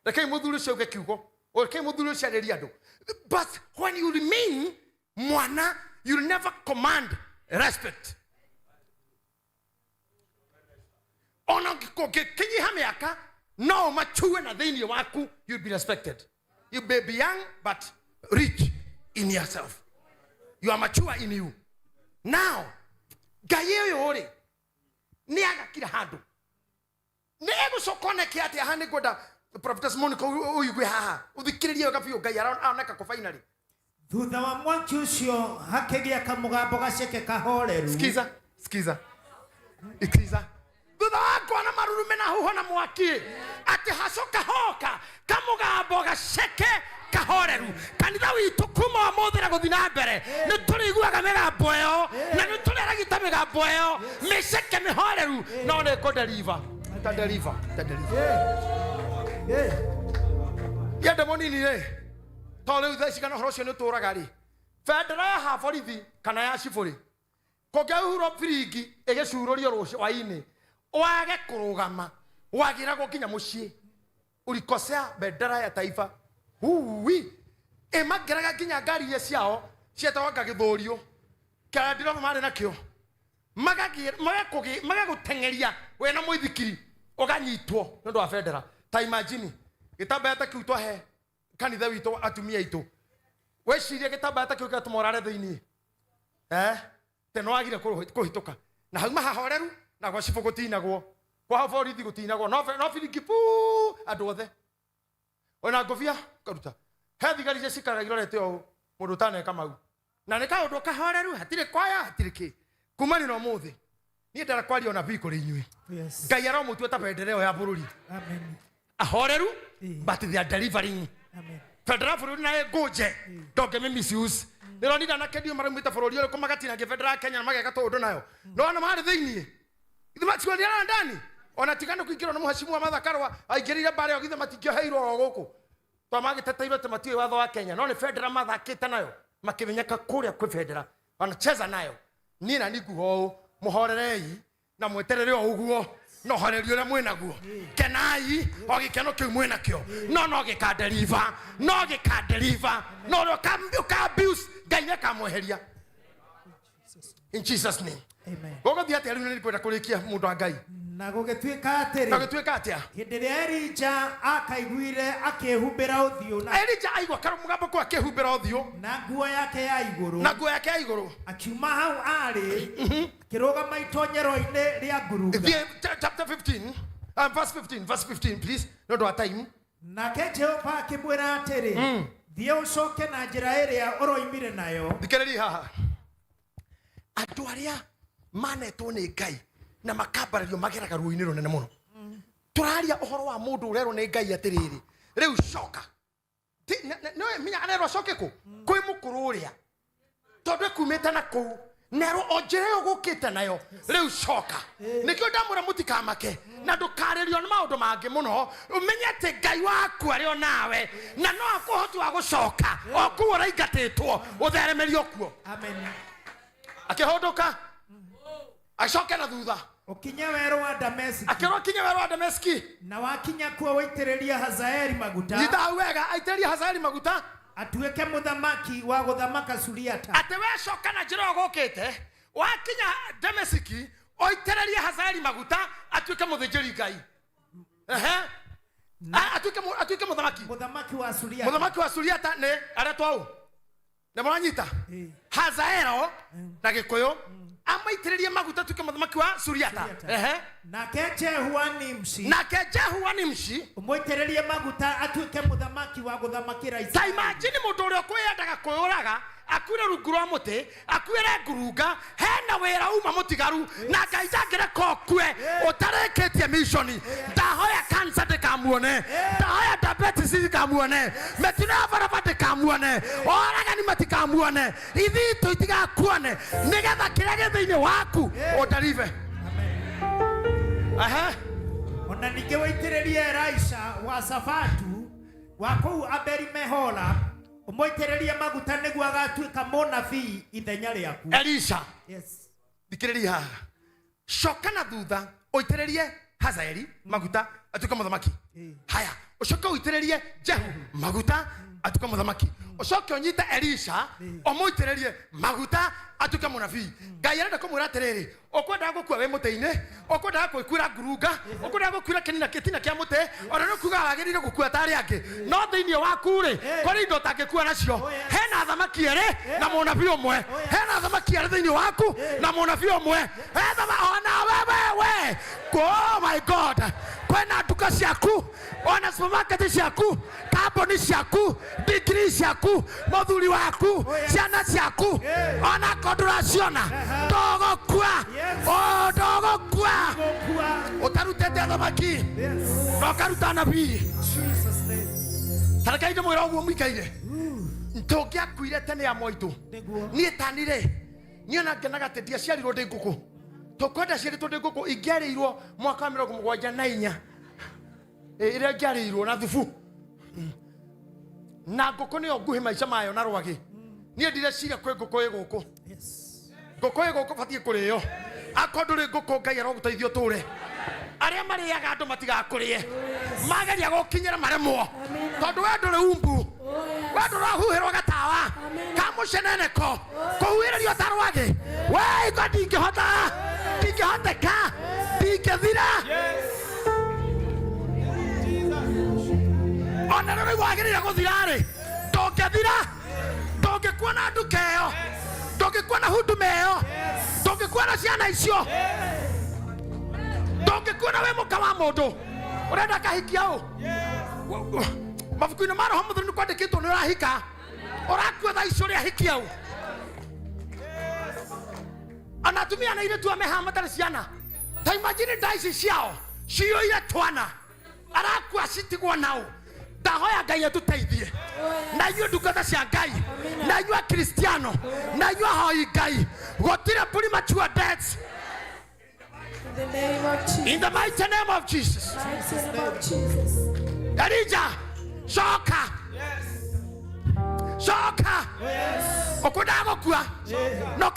rekei muthuru cio kiugo rekei muthuru cio reri andu but when you remain mwana you'll never command respect ona kinyi hamiaka no machue na thini waku you'll be respected. You may be young but rich in yourself. You are mature in you. Now gaye yori ni agakira handu ne ego sokone kiate hane goda prophetess Monica uyugwe haha uthikiririe gafio gai aroneka ko finally thutha wa mwanki ucio hakegia kamugambo gaceke kahoreru skiza thutha wako na marurume na huho na mwaki ati hacoka hoka kamugambo gaceke kahoreru kanitha witu kuma muthira guthina mbere ni turiguaga migambo yo na ni tureragita migambo yo miceke mihoreru no ne ko deliver ya demoni ni tole uthaici kana horocio ni turaga ri federa ya haborithi kana ya ciburi koge huro firingi igicururio rucio waini wage kurugama wagira gukinya mucii ulikosea bendera ya taifa magiraga kinya ngari ciao cietagwo githurio kana ndiro mari nakio magagutengeria we na muithikiri uganyitwo ndu wa bendera ta imagine gitabeta kiutwa he kanitha witu atumia itu wecirie gitabeta kiu gatumorare thiini teno agire kuhituka na hauma hahoreru na gwa cibu gutinagwo kwa borithi gutinagwo no firingi pu andu othe ona ngofia karuta he thigari cia cikaraga irorete o mundu taneka mau na ne kaundu kahoreru hatire kwaya hatire ki kumani no muthi ni ndara kwari ona bi kuri inyui ngai ara mutu ta bendereo ya bururi amen ahoreru but they are delivering amen federal bururi na goje don't get me misuse nero ni dana kedio mara mwita bururi ole kumagatina ge federal Kenya mageka to ndo nayo no na mari thiini ithimachiwa ni ara ndani ona tikano kuingirwo na muhashimu wa mathakarwa aingirire bare ogithe matikio heirwo guku to magiteteirwo te matiwe watho wa Kenya no ni federal mathakite nayo makimenyeka kuria kwi federal wanacheza nayo nina niguo muhorerei na mweterere o uguo no horerio na mwenaguo kenai ogikeno kiu mwenakio no gikadeliver no kambio ka abuse gaine kamweheria in Jesus name amen gogo thiate ari ni kwenda kurikia mundu wa Ngai na gugituika atia hindi ria Elija akaiguire akihumbira uthio na Elija aigwa karamugambo kwa akihumbira uthio na nguo yake ya iguru akiuma hau ari kirogama itonyero-ini ria nguruga chapter 15 verse 15 please no do time nake Jehova akimwira atiri thie ucoke na njira iria uroimire nayo thikereri haha andu aria manetwo ni Ngai na makambarario mageraga ruini runene muno turaria uhoro wa mundu urero ni Ngai atiriri riu coka no minya anero coke ku kwi mukuru uria tondu kumita na ku nero onjereo gukite nayo riu coka nikio ndamura mutikamake na ndukaririo na maundu mangi muno umenyete Ngai waku ario nawe na no akuhoti wa gucoka okuo raingatitwo utheremerio kuo amen akihondoka acoke na thutha Ukinya wero wa Dameski. Akero kinya wero wa Dameski. Na wakinya kuwa waitereria Hazaeli maguta. Nyita wega aitereria Hazaeli maguta. Atuweke muthamaki wa guthamaka Suriata. Atewe coka na njira gokete. Wakinya Dameski oitereria Hazaeli maguta atuweke muthinjiri Ngai. Atuweke muthamaki. Muthamaki wa Suriata. Muthamaki wa Suriata ne aretwa u. Ne muranyita. Hazaelo na Gikuyu. Amaitereria maguta atuweke muthamaki wa Suriata. Nake Jehu wa Nimshi. Umuitereria maguta atuweke muthamaki wa guthamakira Israeli. Ta imagine mundu uria kweyendaga kuyuraga akwire rungu rwa muti akwire ngurunga hena wira uma mutigaru na Ngai ndangire kokwe utareketie mission ndahoya cancer ndikamuone ndahoya diabetes ndikamuone metina baraba ndikamuone oraga ni matikamuone ithitu itigakuone nigetha kiria githiini waku udarive. Ona ninge waitereria Elisha wa Safatu wa kuu Aberi Mehola umuitereria maguta niguo agatuika munabii ithenya riaku. Elisha. Yes. Dikiriria. Shokana thutha oitererie Hazaeli maguta atuka muthamaki. Haya, ushoka oitererie Jehu maguta atuka muthamaki. Ushoka onyita Elisha omuitererie maguta atuka munabii. Ngai arenda kumwira atiriri okwenda gukua we muteine okwenda kwikura ngurunga okwenda gukura kinina kitina kia mute ona no kuga wagirire gukua tari angi no thiini waku ri kuri indo tangikua nacio hena thamaki ere na munabii umwe hena thamaki ere thiini waku na munabii umwe hena ona wewe oh my God kwena duka ciaku ona supermarket ciaku company ciaku degree ciaku muthuri waku ciana ciaku ona koduraciona ndogokua oh ndogokua utarutete thamaki no karuta nabii Jesus name tarakaide mwira uguo mwikaire ntogia kuire tene ya moitu nie tanire niona ngenaga te dia ciarirwo ndi nguku tokwenda ciarirwo ndi nguku ingiarirwo mwaka 74 ire ngiarirwo na thufu na nguku ni nguhi maica mayo na rwagi nie ndire ciria kwe nguku iguku nguku iguku batie kurio akondure nguku Ngai aroguteithio ture aria mariaga andu matigakurie mageria gukinyira maremwo tondu we nduri umbu we ndurahuhirwo gatawa kamuceneneko kuhuirerio tarwagi we iko ndingihoteka ndingithira ona rĩu wagĩrĩire gũthira-rĩ ndũngĩthira ndũngĩkuona nduka ĩyo ndũngĩkuona huduma ĩyo ndũngĩkuona ciana icio ndũngĩkuona wĩ mũka wa mũndũ ũrenda kahikia ũ mabuku-inĩ ma Roho Mũtheru nĩ kwandĩkĩtwo nĩ ũrahika ũrakua thaa icio ũrĩa hikia ũ ona atumia na airĩtu amehaha matarĩ ciana ta imagine nda ici ciao ciyũire twana arakua citigwo nao ndahoya Ngai atuteithie na inyuĩ ndungata cia Ngai na inyuĩ Kristiano na inyuĩ ahoi Ngai gũtirĩ premature deaths in the mighty name of Jesus. Elijah shoka shoka okunda gukua no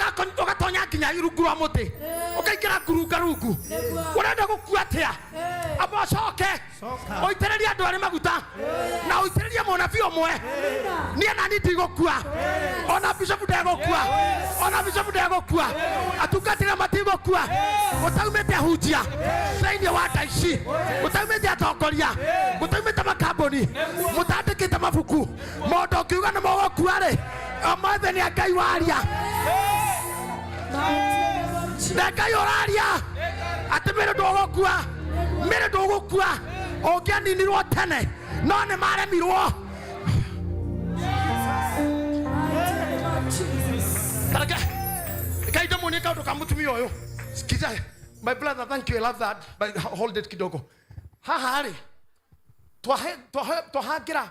ukatonya nginya irungu rwa muti ukaingĩra ngurunga rungu urenda gukua atia abo shoke oitereria andu arĩ maguta na oitereria munabii ũmwe nie nani ndigũkua ona bishop ndegũkua atungatĩra matigũkua utaumĩte hunjia thĩinĩ wa ndaici utaumĩte atongoria utaumĩte makambuni mutandĩkĩte mabuku mũndũ ũngiuga nĩ mũgũkua-rĩ omothe nĩ Ngai waria na Ngai ũraria atĩ mĩrĩ ndũgũkua ũngĩaninirwo tene no nĩ maremirwo Ngai ndĩmuonie kaũndũ ka mũtumia ũyũ sikiza my brother thank you I love that but hold it kidogo haha-rĩ twahangira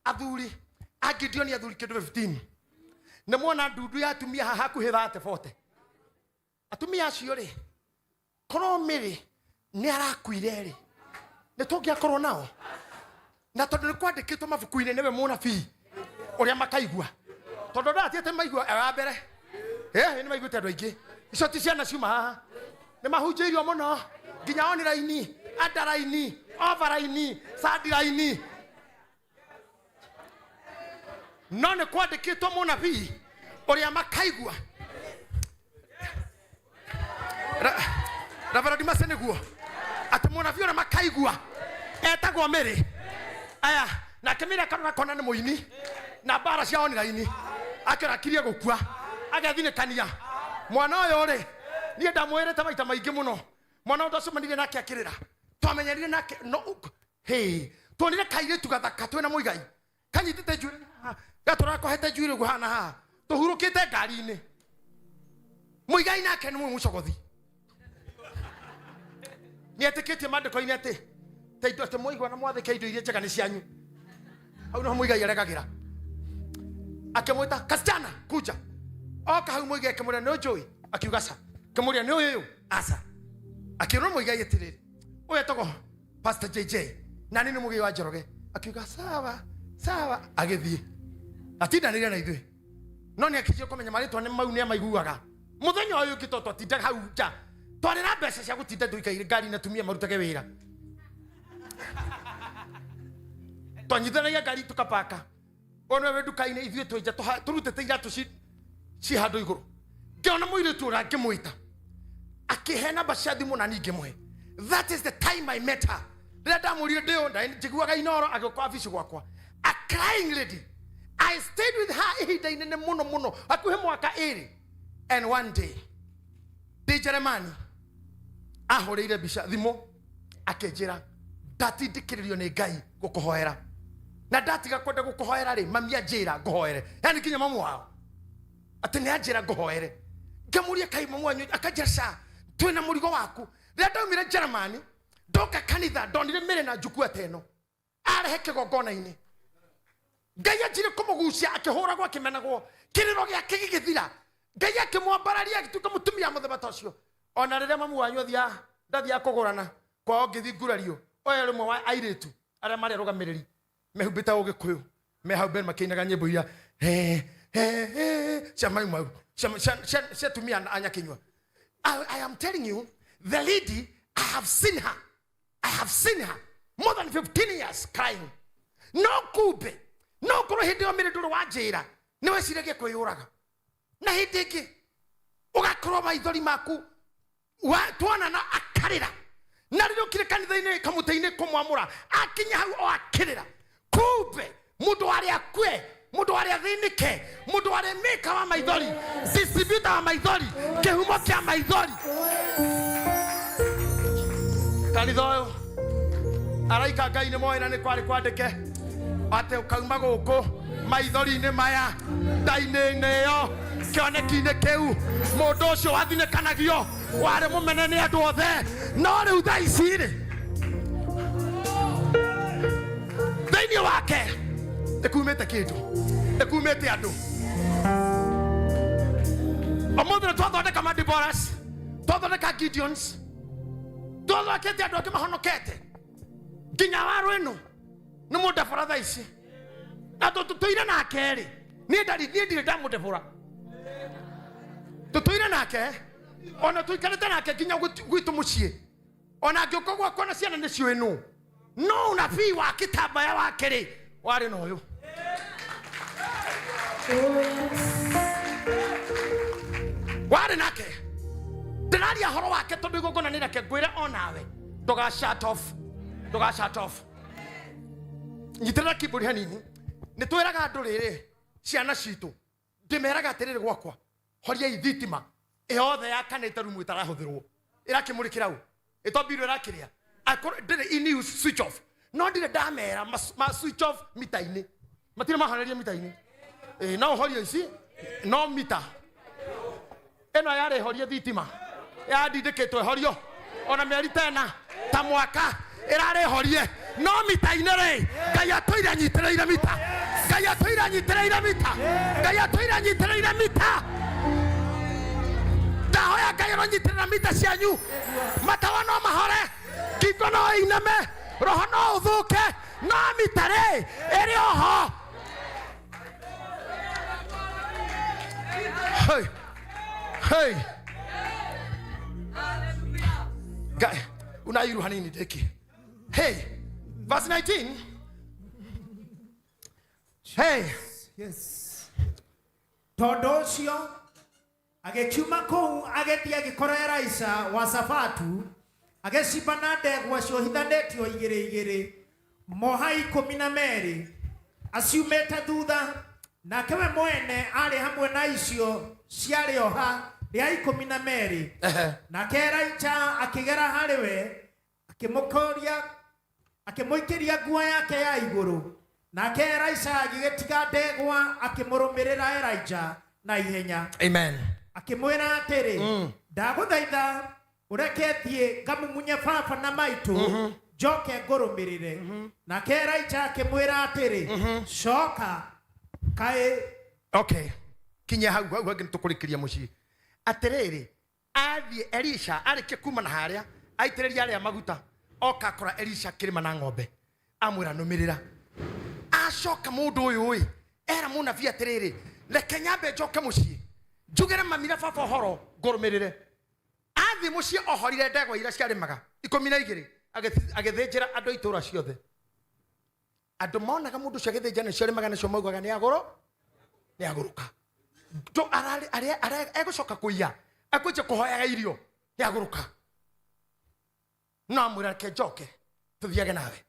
athuri Gideoni athuri kĩndũ 15 nĩ muona ndundu ya atumia haha hakuhĩ 30-40 atumia acio-rĩ korwo mĩrĩ nĩ arakuire-rĩ nĩ tũngĩakorwo nao na tondũ nĩ kwandĩkĩtwo mabuku-inĩ nĩwe mũnabii ũrĩa makaigua tondũ ndatiĩte maigua wa mbere nĩ maiguĩte andũ aingĩ icio ti ciana ciuma haha nĩ mahunjĩirio mũno nginya online underline overline sideline no nĩ kwandĩkĩtwo mũnabii ũrĩa makaigua Reverend Mase nĩguo atĩ mũnabii ũrĩa makaigua etagwo Mary aya nake Mary akarora kona nĩ mũini na bara cia online akĩrakirie gũkua agethinĩkania mwana ũyũ rĩ niĩ ndamwĩrĩte maita maingĩ mũno mwana ũndũ ũcio manire nake akĩrĩra twamenyerire nake no tuonire kairĩtu gathaka twĩna mũigai kanyitĩte njuĩrĩ gatũrakohete njuĩrĩ guhana haha tũhurũkĩte ngari-inĩ mũigai nake nĩ mũcogothi nĩetĩkĩtie maandĩko-inĩ atĩ ta indo atĩ mũigua na mwathĩke indo iria njega nĩ cianyu hau no mũigai aregagĩra akĩmwĩta kasichana kuja oka hau mũigai akĩmũrĩa nĩ ũnjũĩ akiuga ca kĩmũrĩa nĩ ũyũ aca akĩrwo mũigai atĩrĩrĩ ũyũ etagwo Pastor JJ na nĩ mũgĩ wa Njoroge akiuga sawa sawa agĩthiĩ atindanĩire na ithuĩ no nĩ akĩnjia kũmenya marĩtwa nĩ mau nĩ amaiguaga mũthenya ũyũ ũngĩ tondũ atindaga hau nja twarĩ na mbeca cia gũtinda tũikaire ngari na tumia marutage wĩra twanyithanagia ngari tũkapaka ono we nduka-inĩ ithuĩ twĩnja tũrutĩte iratũ ci handũ igũrũ ngĩona mũirĩtu ũrĩa ngĩmwĩta akĩhe namba cia thimũ na ningĩ mũhe that is the time I met her rĩrĩa ndamũrire ndĩyo njiguaga inoro agĩũka wabici gwakwa a crying lady I stayed with her ihinda inene mũno mũno hakuhĩ mwaka ĩrĩ and one day ndĩ Jeremani ahũrĩire mbica thimũ akĩnjĩra ndatindĩkĩrĩrio nĩ Ngai gũkũhoera na ndatiga kwenda gũkũhoera rĩ mami anjĩra ngũhoere yani nginya mamu wao atĩ nĩ anjĩra ngũhoere ngamũria kai mamu wanyu akanjĩra ca twĩna mũrigo waku rĩrĩa ndaumire Jeremani ndoka kanitha ndonire Mary na njukua teno arehe kĩgongona-inĩ Ngai anjire kũmũgucia akĩhũragwo akĩmenagwo kĩrĩro gĩake gĩgĩthira Ngai akĩmwambararia agĩtuĩka mũtumia mũthemba ta ũcio ona rĩrĩa mamu wanyu ndathiaga kũgũrana kwao ngĩthiĩ ngurario ũyũ rĩmwe wa airĩtu arĩa marĩ arũgamĩrĩri mehumbĩte ũgĩkũyũ me hau mbere makĩinaga nyĩmbo iria cia mai mau cia tumia anyakĩnyua I am telling you the lady I have seen her more than 15 years crying no kumbe no korwo hĩndĩ ĩyo Mary ndũrĩ wanjĩra nĩ weciragia kwĩyũraga na hĩndĩ ĩngĩ ũgakorwo maithori maku tuonana akarĩra na rĩrĩa ũkire kanitha-inĩ kamũtĩ-inĩ kũmwamũra akinya hau o akĩrĩra kumbe mũndũ warĩ akue mũndũ warĩ athĩnĩke mũndũ warĩ mĩka wa maithori distributor wa maithori kĩhumo kĩa maithori kanitha ũyũ araika Ngai nĩ moĩ na nĩ kwarĩ kwandĩke atĩ ũkauma gũkũ maithori-inĩ maya nda-inĩ ĩyo kĩoneki-inĩ kĩu mũndũ ũcio wathinĩkanagio warĩ mũmene nĩ andũ othe no rĩu thaa ici rĩ thĩinĩ wake ĩkumĩte kĩndũ ĩkumĩte andũ ũmũthĩ nĩ twathondeka Deborahs twathondeka Gideons twathondekete andũ angĩ mahonokete nginya waru ĩno nĩ mũndebora thaa ici na tũtũire nake rĩ niĩ ndirĩ ndamũndebora tũtũire nake ona tũikarĩte nake nginya gwitũ mũciĩ ona angĩũka gwakwa na ciana nĩcio ĩno no ũnabii wa kĩtambaya wake rĩ warĩ na ũyũ warĩ nake ndĩraria horo wake tondũ igongona nĩ reke ngwĩre onawe ndũga shut off nyitĩrĩra keyboard hanini nĩ twĩraga andũ rĩrĩ ciana citũ ndĩmeraga atĩrĩrĩ gwakwa horiai thitima yothe yakanĩte rumu itarahũthĩrwo ĩrakĩmũrĩkĩra u ĩtombirwo ĩrakĩrĩa ndĩrĩ in switch off no ndirĩ ndamera ma switch off mita-inĩ matirĩ mahoreria mita-inĩ no ũhorie ici no mita ĩno yarĩ horie thitima yandindĩkĩtwo ĩhorio ona mĩeri tena ta mwaka ĩrarĩ horie no mita-inĩ rĩ Ngai atũire anyitĩrĩire mita Ngai atũire anyitĩrĩire mita Ngai atũire anyitĩrĩire mita ndahoya Ngai aronyitĩrĩra mita cianyu matawa no mahore ngingo no iname roho no ũthũke no mita rĩ ĩrĩ oho hey Unairu hanini deki. Hey, verse 19. Hey. Yes. Todosio agechuma kou agethi agikora Elisha wa Safatu ageciba ndegwa cio hithanĩtio igĩrĩ mohai 12 aciumĩte thutha nake we mwene arĩ hamwe na icio ciarĩ oha rĩa 12 nake Elisha akĩgera harĩ we akĩmũikĩria nguo yake ya igũrũ nake Elisha agĩgĩtiga ndegwa akĩmũrũmĩrĩra Elisha na ihenya. Amen. Akĩmwĩra atĩrĩ ndagũthaitha ũreketie ngamumunye baba na maitũ njoke ngũrũmĩrĩre. Nake Elisha akĩmwĩra atĩrĩ coka kaĩ. Okay, kinya hau tũkũrĩkĩria mũciĩ atĩrĩrĩ athiĩ Elisha arĩkia kuma na harĩa aitĩrĩria arĩa maguta oka akora Elisha kĩrĩma na ng'ombe amwĩra nũmĩrĩra. Acoka mũndũ ũyũ era mũnabii atĩrĩrĩ reke nyambe njoke mũciĩ njugĩre mamira baba ũhoro ngũrũmĩrĩre. Athiĩ mũciĩ ohorire ndegwa iria ciarĩmaga 12 agĩthĩnjĩra andũ a itũũra ciothe. Andũ monaga mũndũ ũcio agĩthĩnja nĩcio arĩmaga nacio maugaga nĩagũrũka. Egũcoka kũiya ekwenja kũhoyaga irio nĩagũrũka. No amwĩra reke njoke tũthiage nawe.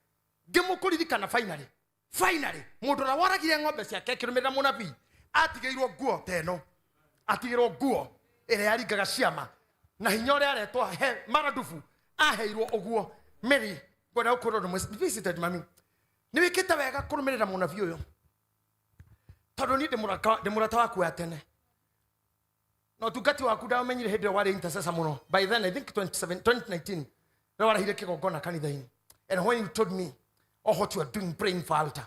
Ngĩmũkũririkana finally mũndũ ũrĩa woragire ng'ombe ciake akĩrũmĩrĩra mũnabii atigĩirwo nguo teno, atigĩirwo nguo ĩrĩa yaringaga ciama na hinya ũrĩa aretwo he maradufu aheirwo ũguo. Mary ngwenda gũkũrwo ndũ visited mami nĩwĩkĩte wega kũrũmĩrĩra mũnabii ũyũ tondũ niĩ ndĩ mũrata waku wa tene na ũtungati waku ndamenyire hĩndĩ ĩrĩa warĩ intercessor mũno. By then I think 2019 rĩrĩa warahire kĩgongona kanitha-inĩ, and when you told me all what you are doing praying for altar,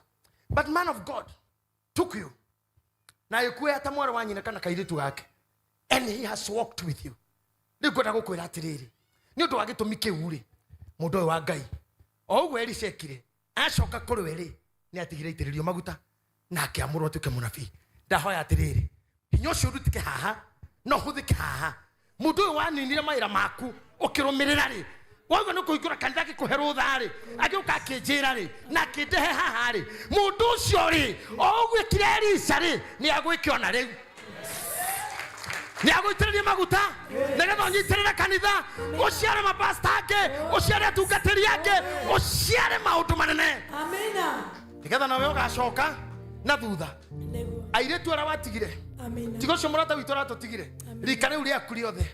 but man of God took you na ikuwe ata mwana wa nyina kana kairitu gake, and he has walked with you. Nĩ ngwenda gũkwĩra atĩrĩrĩ nĩ ũndũ wa gĩtũmi kĩu rĩ mũndũ ũyũ wa Ngai o ũguo Elisha ekire acoka kũrĩ we rĩ nĩ atigire itĩrĩrio maguta na akĩamũrwo atuĩke mũnabii. Ndahoya atĩrĩrĩ hinya ũcio ũrutĩke haha no ũhũthĩke haha. Mũndũ ũyũ waninire mawĩra maku ũkĩrũmĩrĩra rĩ wauga nĩ kũhingũra kanitha gĩkũhe rũtha rĩ agĩũka akĩnjĩra rĩ na akĩndehe haha rĩ mũndũ ũcio rĩ o ũguo ekire Elisha rĩ nĩ agwĩkĩona rĩu nĩ agũitĩrĩria maguta nĩgetha ũnyitĩrĩre kanitha ũciare mapasta angĩ ũciare atungatĩri angĩ ũciare maũndũ manene. Amina. Nĩgetha nawe ũgacoka na thutha airĩtu arĩa watigire tiga ũcio mũrata witũ aratũtigire rika rĩu rĩaku rĩothe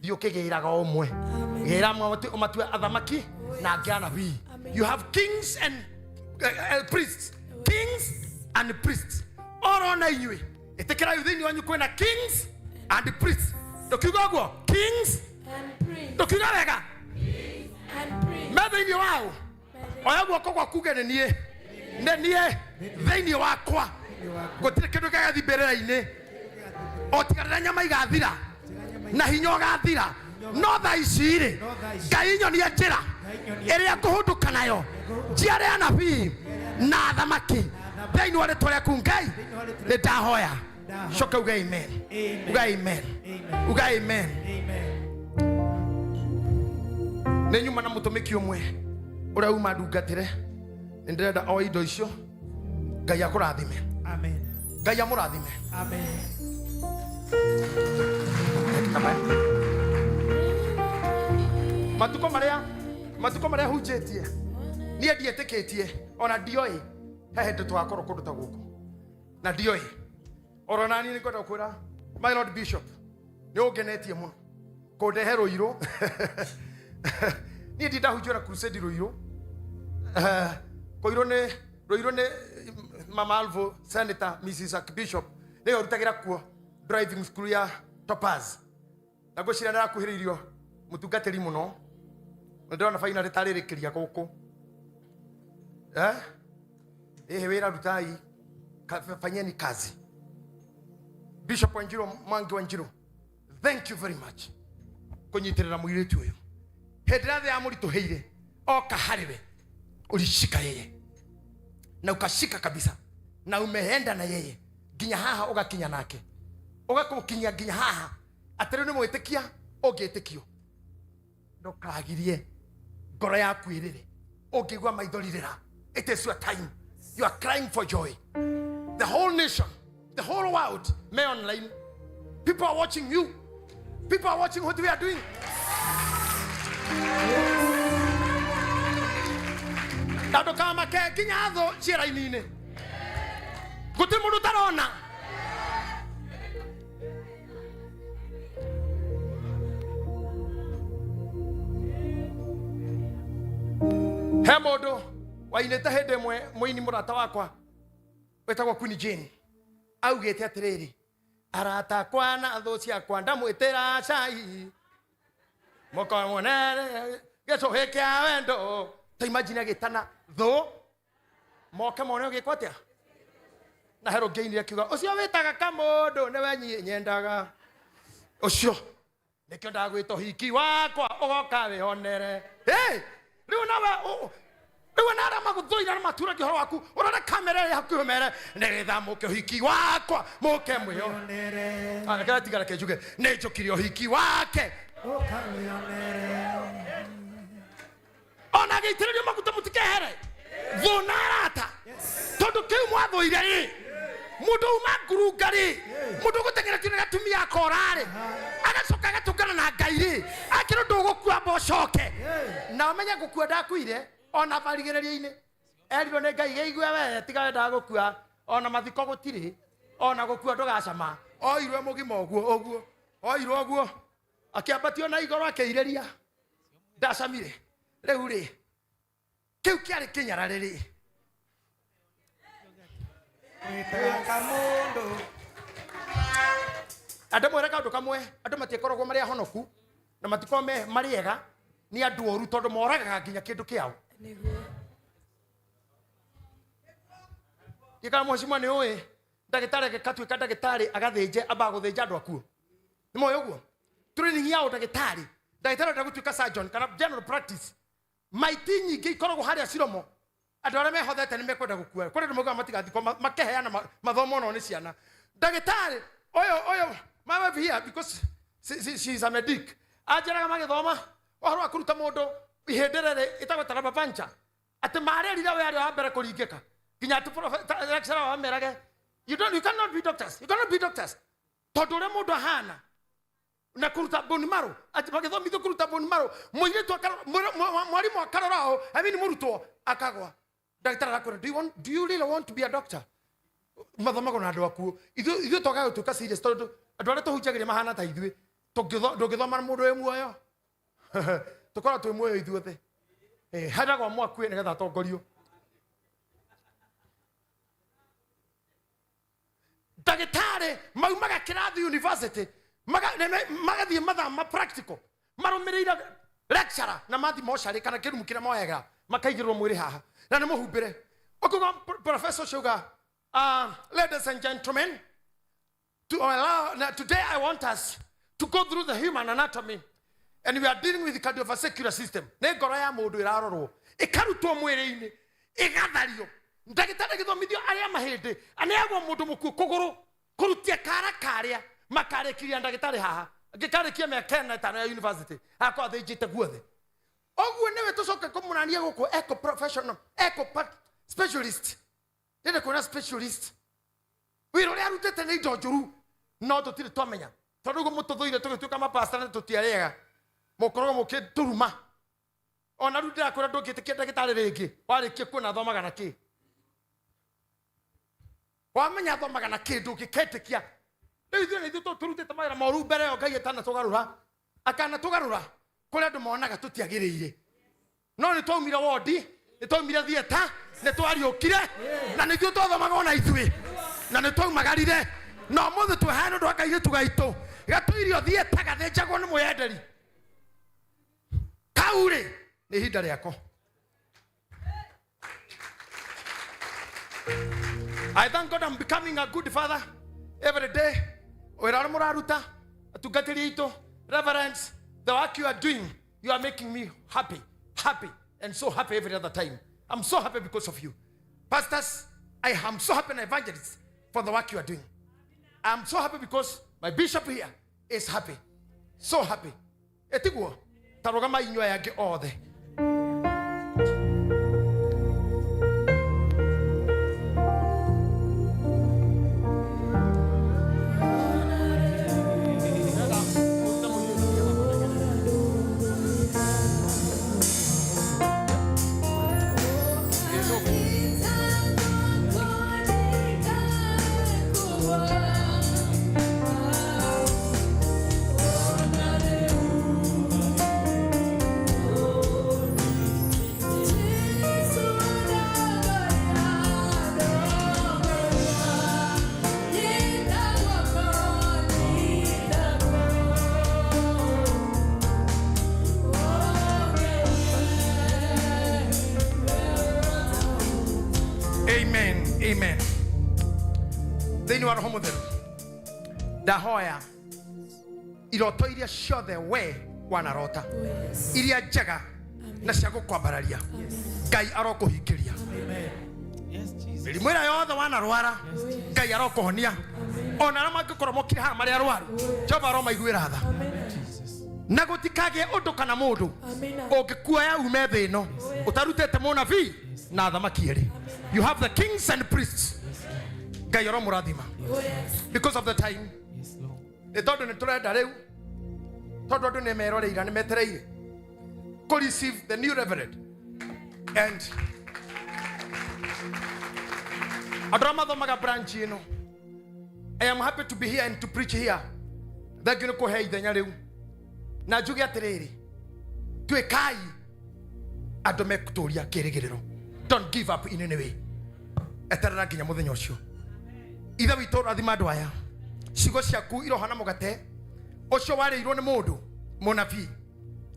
thiĩ ũkĩgĩraga ũmwe gĩra ũmatue athamaki na angĩ anabii. You have kings and priests, kings and priests orona inyuĩ ĩtĩkĩra thĩinĩ wanyu kwĩna kings and priests. Ndũkiuga ũguo kings and priests, ndũkiuga wega me thĩinĩ wao oya guoko gwaku uge nĩ niĩ thĩinĩ wakwa gũtirĩ kĩndũ gĩgathi mbĩrĩra-inĩ o tiga rĩrĩa nyama igathira na hinya ũgathira no thaa ici rĩ Ngai nyonie njĩra ĩrĩa ngũhũndũka nayo njiare anabii na athamaki thĩinĩ wa rĩtwa rĩaku Ngai nĩ ndahoya. Coka uga amen. Uga amen. Uga amen. Nĩ nyuma na mũtũmĩki ũmwe ũrĩa uma ndungatĩre nĩ ndĩrenda o indo icio Ngai akũrathime. Amen. Ngai amũrathime. Amen. Matuko marĩa hunjĩtie niĩ ndiĩtĩkĩtie ona ndioĩ he hĩndĩ tũgakorwo kũndũ ta gũkũ na ndioĩ oro nani nĩ ngwenda gũkwĩra my lord bishop nĩ ũngenetie mũno kũndehe Rũirũ. Niĩ ndindahunjio na crusade Rũirũ. Rũirũ nĩ Mama Alvo Senator Mrs. Archbishop nĩyo rutagĩra kuo driving school ya Topaz na ngwĩciria nĩ arakuhĩrĩirio mũtungatĩri mũno na ndĩrona faina rĩtarĩrĩkĩria gũkũ wĩra rutai fanyeni kazi. Bishop Wanjiru Mwangi Wanjiru, thank you very much kũnyitĩrĩra mũirĩtu ũyũ hĩndĩ ĩrĩa thĩ yamũritũhĩire oka harĩwe ulishika yeye na ukashika kabisa na umeenda na yeye nginya haha ugakinya nake ugakukinya nginya haha atĩrĩ nĩ mwĩtĩkia ũngĩtĩkio ndokagirie ngoro yaku irire ungigwa maithori rira. It is your time. You are crying for joy. The whole nation, the whole world, may online. People are watching you. People are watching what we are doing. Dado kama ke kinyatho ciera-inine. Guti mundu tarona. He mundu wainite hindi mwe muini murata wakwa wetagwo Queen Jane augite atiriri arata kwa na tho ciakwa ndamwitira cai moko monere gecohe kia wendo ta imagine gitana tho moke mone gikwatia na hero gaini akiuga ucio witaga kamundu ni wenyi nyendaga ucio nikio ndagwito hiki wakwa ugoka wihonere riu nawe riu nara maguthoira matura kihoro waku urona kamera ya hakuhi mere nigetha muke hiki wakwa muke mwihonere akara tigara kejuge ni njukirio hiki wake uka mwihonere ona geitiririo maguta mutikehere vonarata tondu kiu mwathoire ri mundu uma ngurungari mundu gutengera kinu gatumia akorari agacoka agatungana na Ngai ri akiro ndugukua mbocoke na umenya gukua ndakuire ona barigereria-ini erirwo ni Ngai geigwe we tiga wenda gukua ona mathiko gutiri ona gukua ndugacama oirwe mugima oguo oirwo oguo akiambatio na igoro akeireria ndacamire riu ri kiu kiari kinyara riri kamundu andu mwere kaundu kamwe andu matikoragwo mari ahonoku na matikome mari ega ni andu oru tondu moragaga nginya kindu kiao Yika mheshimiwa ni oe ndagitari agikatuika ndagitari agathinje amba guthinja andu akuo ni moyo guo training yao ndagitari ndagutuika surgeon kana general practice maiti nyingi ikoragwo haria ciromo andu aria mehothete ni mekwenda gukua kuri ndu mugaga matigathiko makeheana mathomo no ni ciana ndagitari oyo my wife here because she is a medic ajaraga magithoma ohoro akuruta mundu ihenderere itagwetara babancha ati marerira we ari wa mbere kuringika kinya tu lecturer wa merage you cannot be doctors tondu ria mundu ahana na kuruta bone marrow ati magithomithio kuruta bone marrow muiritu mwarimu akarorao amini murutwo akagwa daktari akora do you really want to be a doctor mathomago na andu akuo ithu toga gutuka serious tondu andu aria tuhunjagiria mahana ta ithui ndungithoma mundu we muoyo tukora twi muoyo ithuothe hadagwo mwakue nigetha atongorio ndagitari maumaga kirathi university magathie mathama practical marumirira lecturer na mathi moshari kana kirumu kira moyega makaigirwo mwiri haha na ni muhumbire okuga professor Sugar ladies and gentlemen today I want us to go through the human anatomy and we are dealing with the cardiovascular system ne ngoro ya mundu irarorwo ikarutwo mwiri-ini igathario ndagitari githomithio aria mahindi aneagwo mundu muku kuguru kurutia karia makarekiria ndagitari haha ngikarekia mekena tano ya university akwa thijite guothe oguo niwe tucoke kumunania guku eco professional specialist ndende kuna specialist wiro ria rutete ni indo njuru no tutire twamenya tondu go mututhuire tugituka mapasta na tutiarega mukorogo mukituruma ona rutira kura ndungitikia ndagitari ringi warikie kuona thomaga na ki wamenya thomaga na ki ndungiketikia riu ithu turutite mawira moru mbere yo Ngai etana tugarura akana tugarura kuri andu monaga tutiagiriire no ni twaumire wodi ni twaumire thieta ni twariukire na ni twathomaga ona ithui na ni twaumagarire no muthu twehana ndu Ngai tugaitu gatuirio thieta gathinjagwo ni mwenderi kaure ni hinda riako I thank God I'm becoming a good father every day. Muraruta, atungatiri ito, reverence, the work you are doing, you are making me happy, and so happy every other time. I'm so happy because of you. Pastors, I am so happy and evangelists for the work you are doing. I'm so happy because my bishop here is happy. So happy. Etiguo, tarogama inywa yake othe. Amen. Then you are home with them. Dahoya. Iroto iria ciothe we wanarota. Iria njega na cia gukwambararia. Ngai arokuhingiria. Amen. Yes, Jesus. Mĩrimũ ĩrĩa yothe wanarwara. Ngai arokuhonia. Ona arĩa mangĩkorwo mokire haha marĩ arwaru. Jehova aromaiguĩra tha. Na gũtikagĩe ũndũ kana mũndũ ũngĩkuoya ume thĩ ĩno ũtarutĩte mũnabii na athamaki erĩ. You have the kings and priests. Ngai aromũrathima. Because of the time. Yes, Lord. Ĩtondũ nĩ tũrenda rĩu. Tondũ andũ nĩ meroreire nĩ metereire. Go receive the new reverend. And andũ mathomaga branch ĩno. I am happy to be here and to preach here. Thank you kũhe ithenya rĩu. Na njuge atĩrĩrĩ. Twĩkai andũ mekũtũria kĩrĩgĩrĩro. Don't give up in any way. Eterera nginya mũthenya ũcio. Ithe witũ rathima andũ aya. Ciugo ciaku irohana mũgate. Ũcio warĩirwo nĩ mũndũ mũnabii.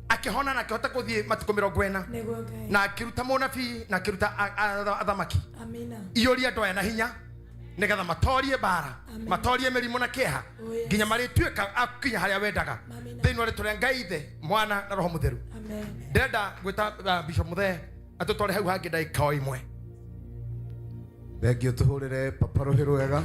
Akĩhona na akĩhota gũthiĩ matukũ 40 na akĩruta mũnabii na akĩruta athamaki. Amina. Iyũria andũ aya na hinya nĩgetha matorie bara, matorie mĩrimũ na kĩeha nginya marĩtuĩka akinya harĩa wendaga. Thĩinĩ wa rĩtwa rĩa Ngai Ithe, Mwana na Roho Mũtheru. Amen. Ndĩrenda gwĩta Bishop Mũthee atũtware hau hangĩ ndagĩka o ĩmwe. Thengiũ, tũhũrĩre papa rũhĩ rwega.